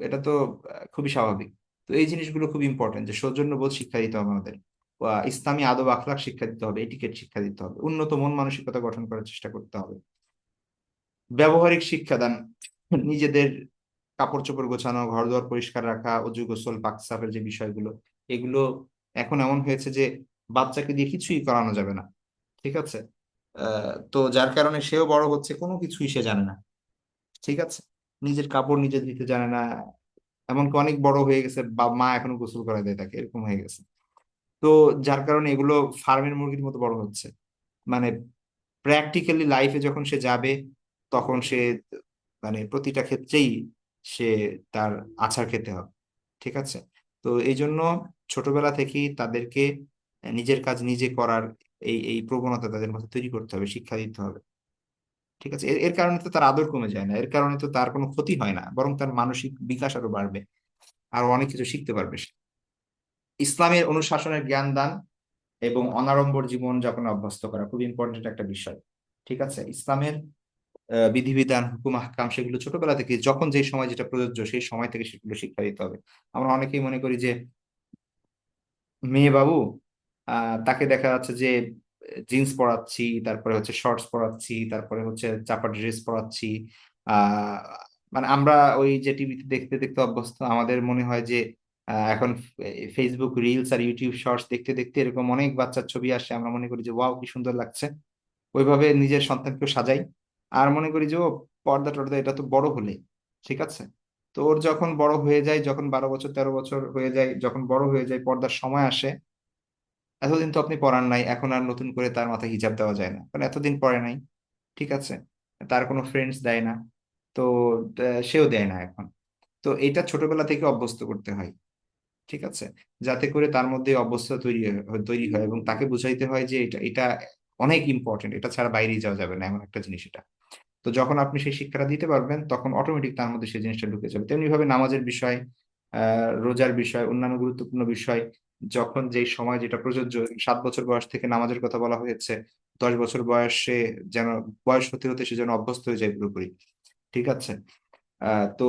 Speaker 1: এটা তো খুবই স্বাভাবিক। তো এই জিনিসগুলো খুব ইম্পর্টেন্ট, যে সৌজন্যবোধ শিক্ষা দিতে হবে আমাদের, ইসলামী আদব আখলাক শিক্ষা দিতে হবে, এটিকেট শিক্ষা দিতে হবে, উন্নত মন মানসিকতা গঠন করার চেষ্টা করতে হবে, ব্যবহারিক শিক্ষাদান, নিজেদের কাপড় চোপড় গোছানো, ঘর দুয়ার পরিষ্কার রাখা, অজু গোসল পাক সাফের যে বিষয়গুলো, এগুলো এখন এমন হয়েছে যে বাচ্চাকে দিয়ে কিছুই করানো যাবে না। ঠিক আছে, তো যার কারণে সেও বড় হচ্ছে কোনো কিছুই সে জানে না। ঠিক আছে, নিজের কাপড় নিজে ধুতে জানে না, এমনকি অনেক বড় হয়ে গেছে, মা এখনো গোসল করায় দেয় তাকে, এরকম হয়ে গেছে। তো যার কারণে এগুলো ফার্মের মুরগির মতো বড় হচ্ছে। মানে প্র্যাকটিক্যালি লাইফে যখন সে যাবে, তখন সে মানে প্রতিটা ক্ষেত্রেই সে তার আছাড় খেতে হবে। ঠিক আছে, তো এই জন্য ছোটবেলা থেকেই তাদেরকে নিজের কাজ নিজে করার এই এই প্রবণতা তাদের মধ্যে তৈরি করতে হবে, শিক্ষা দিতে হবে। ঠিক আছে, এর কারণে তো তার আদর কমে যায় না, এর কারণে তো তার কোনো ক্ষতি হয় না, বরং তার মানসিক বিকাশ আরো বাড়বে, আরো অনেক কিছু শিখতে পারবে সে। ইসলামের অনুশাসনের জ্ঞান দান এবং অনাড়ম্বর জীবন যাপনে অভ্যস্ত করা খুব ইম্পর্টেন্ট একটা বিষয়। ঠিক আছে, ইসলামের বিধিবিধান হুকুম আহকাম সেগুলো ছোটবেলা থেকে, যখন যে সময় যেটা প্রযোজ্য সেই সময় থেকে সেগুলো শিক্ষা দিতে হবে। আমরা অনেকেই মনে করি যে মেয়ে বাবু, তাকে দেখা যাচ্ছে যে জিন্স পরাচ্ছি, তারপরে হচ্ছে শর্টস পরাচ্ছি, তারপরে হচ্ছে চাপা ড্রেস পরাচ্ছি। আহ মানে আমরা ওই যে টিভিতে দেখতে দেখতে অভ্যস্ত, আমাদের মনে হয় যে এখন ফেসবুক রিলস আর ইউটিউব শর্টস দেখতে দেখতে এরকম অনেক বাচ্চার ছবি আসে, আমরা মনে করি যে ওয়াও কি সুন্দর লাগছে, ওইভাবে নিজের সন্তানকে সাজাই, আর মনে করি যে ও পর্দা টর্দা এটা তো বড় হলে। ঠিক আছে, তো ওর যখন বড় হয়ে যায়, যখন 12 বছর 13 বছর হয়ে যায়, যখন বড় হয়ে যায়, পর্দার সময় আসে, এতদিন তো আপনি পড়ান নাই, এখন আর নতুন করে তার মাথায় হিজাব দেওয়া যায় না, কারণ এতদিন পড়ে নাই। ঠিক আছে, তার কোনো ফ্রেন্ডস দেয় না, তো সেও দেয় না এখন। তো এটা ছোটবেলা থেকে অভ্যস্ত করতে হয়। ঠিক আছে, যাতে করে তার মধ্যে অভ্যস্ততা তৈরি হয় এবং তাকে বুঝাইতে হয় যে এটা এটা অনেক ইম্পর্টেন্ট, এটা ছাড়া বাইরেই যাওয়া যাবে না, এমন একটা জিনিস এটা। তো যখন আপনি সেই শিক্ষাটা দিতে পারবেন, তখন অটোমেটিক তার মধ্যে সেই জিনিসটা ঢুকে যাবে। তেমনি ভাবে নামাজের বিষয়, রোজার বিষয়, অন্যান্য গুরুত্বপূর্ণ বিষয়, যখন যেই সময় যেটা প্রযোজ্য, 7 বছর বয়স থেকে নামাজের কথা বলা হয়েছে, 10 বছর বয়সে যেন, বয়স হতে হতে সে যেন অভ্যস্ত হয়ে যায় পুরোপুরি। ঠিক আছে, তো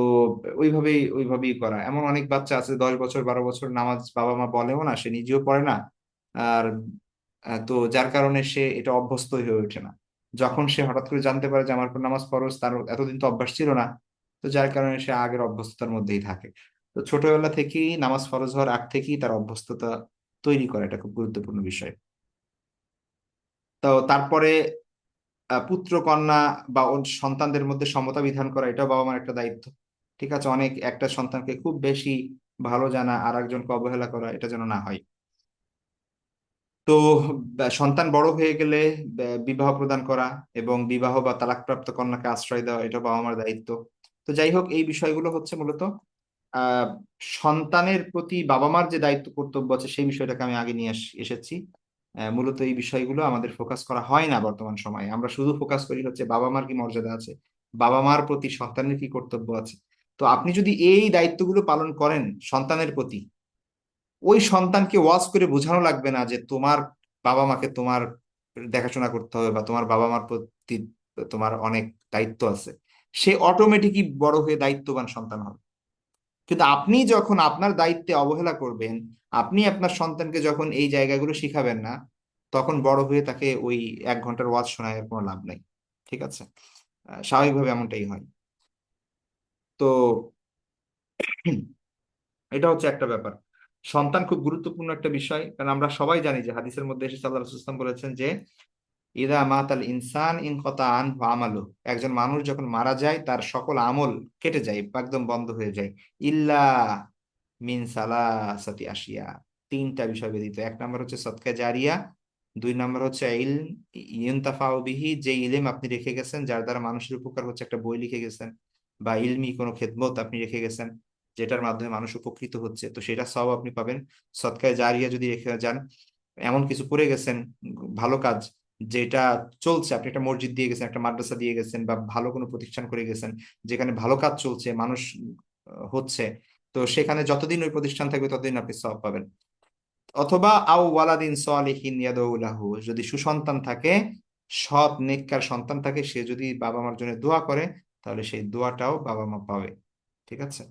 Speaker 1: ওইভাবেই করা। এমন অনেক বাচ্চা আছে 10 বছর 12 বছর নামাজ বাবা মা বলেও না, সে নিজেও পড়ে না। আর তো যার কারণে সে এটা অভ্যস্ত হয়ে ওঠে না। যখন সে হঠাৎ করে জানতে পারে যে আমার উপর নামাজ ফরজ, তার এতদিন তো অভ্যাস ছিল না, তো যার কারণে সে আগের অভ্যস্ততার মধ্যেই থাকে। তো ছোটবেলা থেকেই নামাজ ফরজ হওয়ার আগ থেকেই তার অভ্যস্ততা তৈরি করা, এটা খুব গুরুত্বপূর্ণ বিষয়। তো তারপরে পুত্র কন্যা বা ওর সন্তানদের মধ্যে সমতা বিধান করা, এটাও বাবা মার একটা দায়িত্ব। ঠিক আছে, অনেক একটা সন্তানকে খুব বেশি ভালো জানা আর একজনকে অবহেলা করা, এটা যেন না হয়। তো সন্তান বড় হয়ে গেলে বিবাহ প্রদান করা এবং বিবাহ বা তালাকপ্রাপ্ত কন্যাকে আশ্রয় দেওয়া, এটা বাবা মার দায়িত্ব। তো যাই হোক, এই বিষয়গুলো হচ্ছে মূলত আহ সন্তানের প্রতি বাবা মার যে দায়িত্ব কর্তব্য আছে, সেই বিষয়টাকে আমি আগে নিয়ে এসেছি। মূলত এই বিষয়গুলো আমাদের ফোকাস করা হয় না বর্তমান সময়ে, আমরা শুধু ফোকাস করি হচ্ছে বাবা মার কি মর্যাদা আছে, বাবা মার প্রতি সন্তানের কি কর্তব্য আছে। তো আপনি যদি এই দায়িত্বগুলো পালন করেন সন্তানের প্রতি, ওই সন্তানকে ওয়াজ করে বোঝানো লাগবে না যে তোমার বাবা মাকে তোমার দেখাশোনা করতে হবে বা তোমার বাবা মার প্রতি তোমার অনেক দায়িত্ব আছে। সে অটোমেটিকই বড় হয়ে দায়িত্ববান সন্তান হবে। কিন্তু আপনি যখন আপনার দায়িত্বে অবহেলা করবেন, আপনি আপনার সন্তানকে যখন এই জায়গাগুলো শিখাবেন না, তখন বড় হয়ে তাকে ওই 1 ঘন্টার ওয়াজ শোনায় এর কোনো লাভ নাই। ঠিক আছে, স্বাভাবিকভাবে এমনটাই হয়। তো এটা হচ্ছে একটা ব্যাপার। সন্তান খুব গুরুত্বপূর্ণ একটা বিষয়, কারণ আমরা সবাই জানি যে হাদিসের মধ্যে এসে সাল্লাল্লাহু আলাইহি ওয়াসাল্লাম বলেছেন যে ইদা মাতাল ইনসান ইনকতা আনহু আমালু, একজন মানুষ যখন মারা যায় তার সকল আমল কেটে যায়, একদম বন্ধ হয়ে যায়। ইল্লা মিন সালাসাতি আশিয়া, 3টা বিষয় ব্যতীত। 1 নম্বর হচ্ছে সদকা জারিয়া, 2 নম্বর হচ্ছে ইলম ইউনতাফাউ বিহি, যে ইলম আপনি রেখে গেছেন যার দ্বারা মানুষের উপকার হচ্ছে, একটা বই লিখে গেছেন, বা ইলমি কোনো খেদমত আপনি রেখে গেছেন যেটার মাধ্যমে মানুষ উপকৃত হচ্ছে, তো সেটা সব আপনি পাবেন। সদকায় জারিয়া যদি রেখে যান, এমন কিছু করে গেছেন ভালো কাজ, যেটা চলছে, আপনি একটা মসজিদ দিয়ে গেছেন, একটা মাদ্রাসা দিয়ে গেছেন, বা ভালো কোনো প্রতিষ্ঠান করে গেছেন যেখানে ভালো কাজ চলছে, মানুষ হচ্ছে, তো সেখানে যতদিন ওই প্রতিষ্ঠান থাকবে ততদিন আপনি সওয়াব পাবেন। অথবা আও ওয়ালাদিন সালিহিন ইয়াদউ লাহু, যদি সুসন্তান থাকে, সৎ নেককার সন্তান থাকে, সে যদি বাবা মার জন্য দোয়া করে, তাহলে সেই দোয়াটাও বাবা মা পাবে। ঠিক আছে।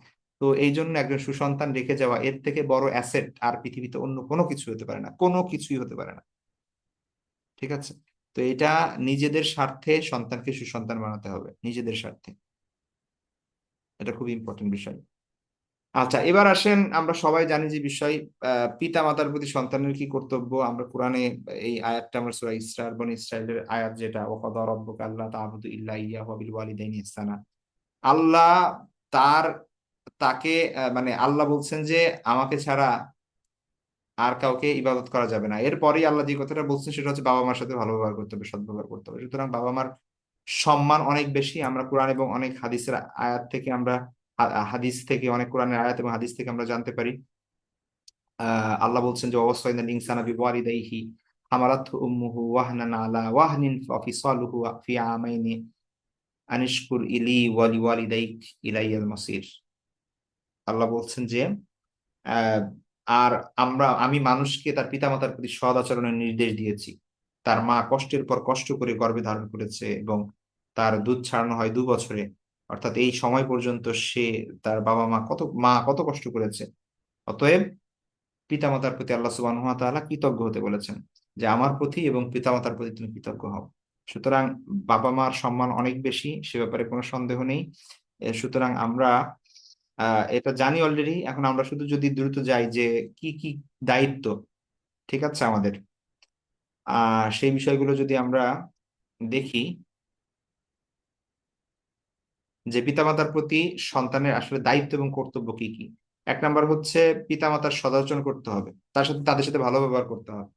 Speaker 1: তো এই জন্য একজন সুসন্তান রেখে যাওয়া এর থেকে বড় অ্যাসেট আর পৃথিবীতে অন্য কোনো কিছু হতে পারে না, কোনো কিছুই হতে পারে না। ঠিক আছে। তো এটা নিজেদের স্বার্থে সন্তানকে সুসন্তান বানাতে হবে, নিজেদের স্বার্থে। এটা খুব ইম্পর্টেন্ট বিষয়। আচ্ছা, এবার আসেন, আমরা সবাই জানি যে বিষয়, পিতা মাতার প্রতি সন্তানের কি কর্তব্য। আমরা কোরআনে এই আয়াতটা, আমরা সূরা ইসরা বনী ইসরাইলের আয়াত, যেটা ওয়াকাদা রাব্বুকা আল্লা তা'বুদু ইল্লা ইয়্যাহু ওয়া বিল ওয়ালিদাইনি ইহসানা। আল্লাহ তার তাকে মানে আল্লাহ বলছেন যে আমাকে ছাড়া আর কাউকে ইবাদত করা যাবে না। এরপরেই আল্লাহ যে কথাটা বলছেন সেটা হচ্ছে বাবা মার সাথে ভালো ব্যবহার করতে হবে, সদ্ব্যবহার করতে হবে। সুতরাং বাবা মার সম্মান অনেক বেশি। আমরা কোরআন এবং অনেক হাদিসের আয়াত থেকে আমরা হাদিস থেকে, অনেক কোরআনের আয়াত এবং হাদিস থেকে আমরা জানতে পারি, আল্লাহ বলছেন যে ওয়াসাইনাল ইনসানা বিওয়ালিদাইহি হামালাতহু উম্মুহু ওয়াহনান আলা ওয়াহনিন ওয়াফিসালুহু ফি আমাইনি আনিশকুর ইলি ওয়া লিওয়ালিদাইক ইলাইয়াল মাসির। আল্লাহ বলছেন যে আহ, আর আমি মানুষকে তার পিতামাতার প্রতি সৎ আচরণের নির্দেশ দিয়েছি। তার মা কষ্টের পর কষ্ট করে গর্ভে ধারণ করেছে এবং তার দুধ ছাড়ানো হয় 2 বছরে, অর্থাৎ এই সময় পর্যন্ত সে, তার বাবা মা কত কষ্ট করেছে। অতএব পিতামাতার প্রতি আল্লাহ সুবহানাহু ওয়া তাআলা কৃতজ্ঞ হতে বলেছেন, যে আমার প্রতি এবং পিতামাতার প্রতি তুমি কৃতজ্ঞ হও। সুতরাং বাবা মার সম্মান অনেক বেশি, সে ব্যাপারে কোনো সন্দেহ নেই। সুতরাং আমরা এটা জানি অলরেডি। এখন আমরা শুধু যদি দ্রুত যাই যে কি কি দায়িত্ব, ঠিক আছে, আমাদের সেই বিষয়গুলো যদি আমরা দেখি, যে পিতামাতার প্রতি সন্তানের আসলে দায়িত্ব এবং কর্তব্য কি কি। 1 নাম্বার হচ্ছে পিতামাতার সদাচরণ করতে হবে, তাদের সাথে ভালো ব্যবহার করতে হবে।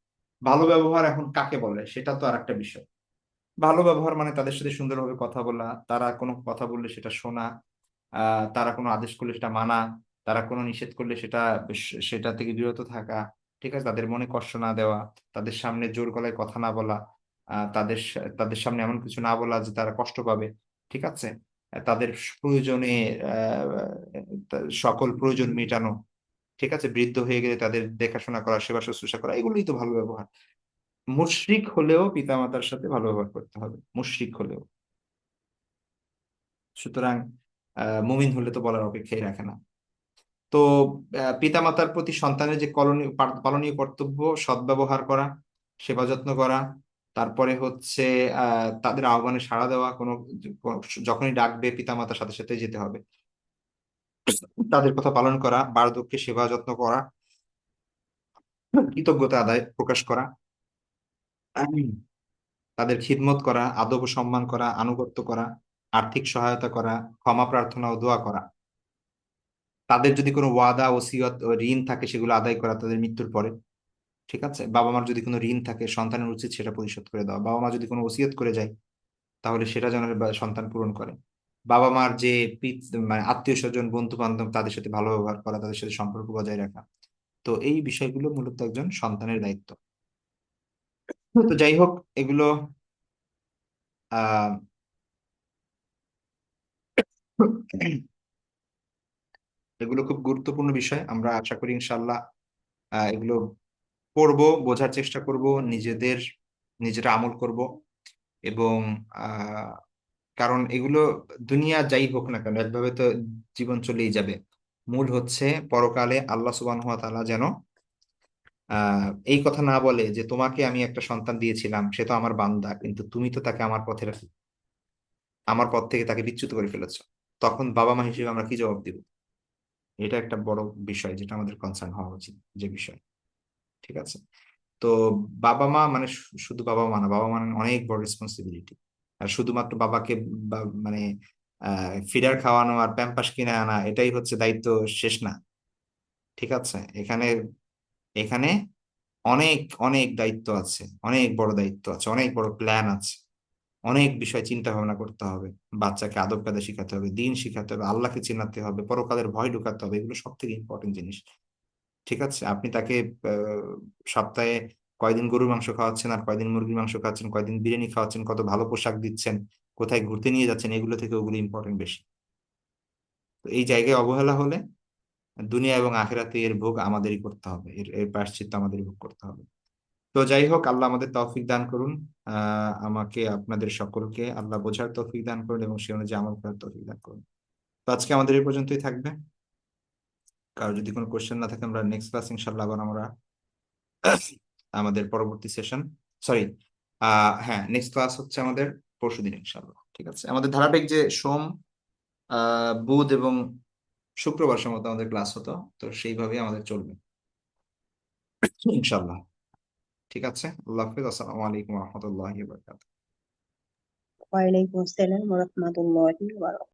Speaker 1: ভালো ব্যবহার এখন কাকে বলে সেটা তো আর একটা বিষয়। ভালো ব্যবহার মানে তাদের সাথে সুন্দরভাবে কথা বলা, তারা কোনো কথা বললে সেটা শোনা, তারা কোনো আদেশ করলে সেটা মানা, তারা কোনো নিষেধ করলে সেটা থেকে বিরত থাকা। ঠিক আছে, তাদের মনে কষ্ট না দেওয়া, তাদের সামনে জোর গলায় কথা না বলা, তাদের সামনে এমন কিছু না বলা যে তারা কষ্ট পাবে। ঠিক আছে। তাদের প্রয়োজনে সকল প্রয়োজন মেটানো। ঠিক আছে, বৃদ্ধ হয়ে গেলে তাদের দেখাশোনা করা, সেবা শুশ্রূষা করা, এগুলোই তো ভালো ব্যবহার। মুশরিক হলেও পিতামাতার সাথে ভালো ব্যবহার করতে হবে, মুশরিক হলেও। সুতরাং মুমিন হলে তো বলার অপেক্ষাই রাখে না। তো পিতামাতার প্রতি সন্তানের যে পালনীয় কর্তব্য, সদ্ব্যবহার করা, সেবা যত্ন করা, তারপরে হচ্ছে তাদের আহ্বানে সাড়া দেওয়া, যখনই ডাকবে পিতামাতার সাথে সাথে যেতে হবে, তাদের কথা পালন করা, বার্ধক্যে সেবা যত্ন করা, কৃতজ্ঞতা আদায় প্রকাশ করা, তাদের খিদমত করা, আদব ও সম্মান করা, আনুগত্য করা, আর্থিক সহায়তা করা, ক্ষমা প্রার্থনা ও দোয়া করা, তাদের যদি কোনো ওয়াদা ওসিয়ত ও ঋণ থাকে সেগুলো আদায় করা তাদের মৃত্যুর পরে। ঠিক আছে। বাবা মার যদি কোনো ঋণ থাকে, সন্তানের উচিত সেটা পরিশোধ করে দেওয়া। বাবা মা যদি কোনো ওসিয়ত করে যায়, তাহলে সেটা যেন সন্তান পূরণ করে। বাবা মার যে মানে আত্মীয় স্বজন, বন্ধু বান্ধব, তাদের সাথে ভালো ব্যবহার করা, তাদের সাথে সম্পর্ক বজায় রাখা। তো এই বিষয়গুলো মূলত একজন সন্তানের দায়িত্ব। তো যাই হোক, এগুলো আহ এগুলো খুব গুরুত্বপূর্ণ বিষয়। আমরা আশা করি ইনশাল্লাহ এগুলো পড়বো, বোঝার চেষ্টা করব, নিজেরা আমল করব। এবং আহ কারণ এগুলো, দুনিয়া যাই হোক না কেন, একভাবে তো জীবন চলেই যাবে। মূল হচ্ছে পরকালে আল্লাহ সুবহানাহু ওয়া তাআলা যেন এই কথা না বলে যে তোমাকে আমি একটা সন্তান দিয়েছিলাম, সে তো আমার বান্দা, কিন্তু তুমি তো তাকে আমার পথ থেকে তাকে বিচ্যুত করে ফেলেছো। তখন বাবা মা হিসেবে আমরা কি জবাব দিব? এটা একটা বড় বিষয়, যেটা আমাদের কনসার্ন হওয়া উচিত, যে বিষয়। ঠিক আছে। তো বাবা মা মানে শুধু বাবা মা না, বাবা মা মানে অনেক বড় রেসপন্সিবিলিটি। আর শুধুমাত্র বাবাকে মানে ফিডার খাওয়ানো আর প্যাম্পাস কিনে আনা, এটাই হচ্ছে দায়িত্ব, শেষ না। ঠিক আছে। এখানে এখানে অনেক অনেক দায়িত্ব আছে, অনেক বড় দায়িত্ব আছে, অনেক বড় প্ল্যান আছে, অনেক বিষয় চিন্তা ভাবনা করতে হবে। বাচ্চাকে আদব কায়দা শিখাতে হবে, দিন শিখাতে হবে, আল্লাহকে চিনাতে হবে, পরকালের ভয় ঢুকাতে হবে। এগুলো সব থেকে ইম্পর্টেন্ট জিনিস। ঠিক আছে। আপনি তাকে সপ্তাহে কয়দিন গরুর মাংস খাওয়াচ্ছেন আর কয়দিন মুরগির মাংস খাওয়াচ্ছেন, কয়দিন বিরিয়ানি খাওয়াচ্ছেন, কত ভালো পোশাক দিচ্ছেন, কোথায় ঘুরতে নিয়ে যাচ্ছেন, এগুলো থেকে ওগুলো ইম্পর্টেন্ট বেশি। তো এই জায়গায় অবহেলা হলে দুনিয়া এবং আখিরাতে এর ভোগ আমাদেরই করতে হবে, এর এর প্রায়শ্চিত্ত আমাদেরই ভোগ করতে হবে। তো যাই হোক, আল্লাহ আমাদের তৌফিক দান করুন। আমাকে আপনাদের সকলকে আল্লাহ বোঝার তৌফিক দান করুন এবং সে অনুযায়ী আমল করার তৌফিক দান করুন। তো আজকে আমাদের এই পর্যন্তই থাকবে। কারো যদি কোনো কোশ্চেন না থাকে, আমরা নেক্সট ক্লাস ইনশাল্লাহ আবার আমরা আমাদের পরবর্তী সেশন, সরি, হ্যাঁ, নেক্সট ক্লাস হচ্ছে আমাদের পরশুদিন ইনশাল্লাহ। ঠিক আছে, আমাদের ধারাবাহিক যে সোম, বুধ এবং শুক্রবার সম্ভবত আমাদের ক্লাস হতো, তো সেইভাবেই আমাদের চলবে ইনশাল্লাহ। ঠিক আছে, আল্লাহ হাফিজ, আসসালামু আলাইকুম রহমতুল্লাহ।
Speaker 2: ওয়ালাইকুম আসসালাম ওয়া রাহমাতুল্লাহি ওয়া বারাকাতুহু।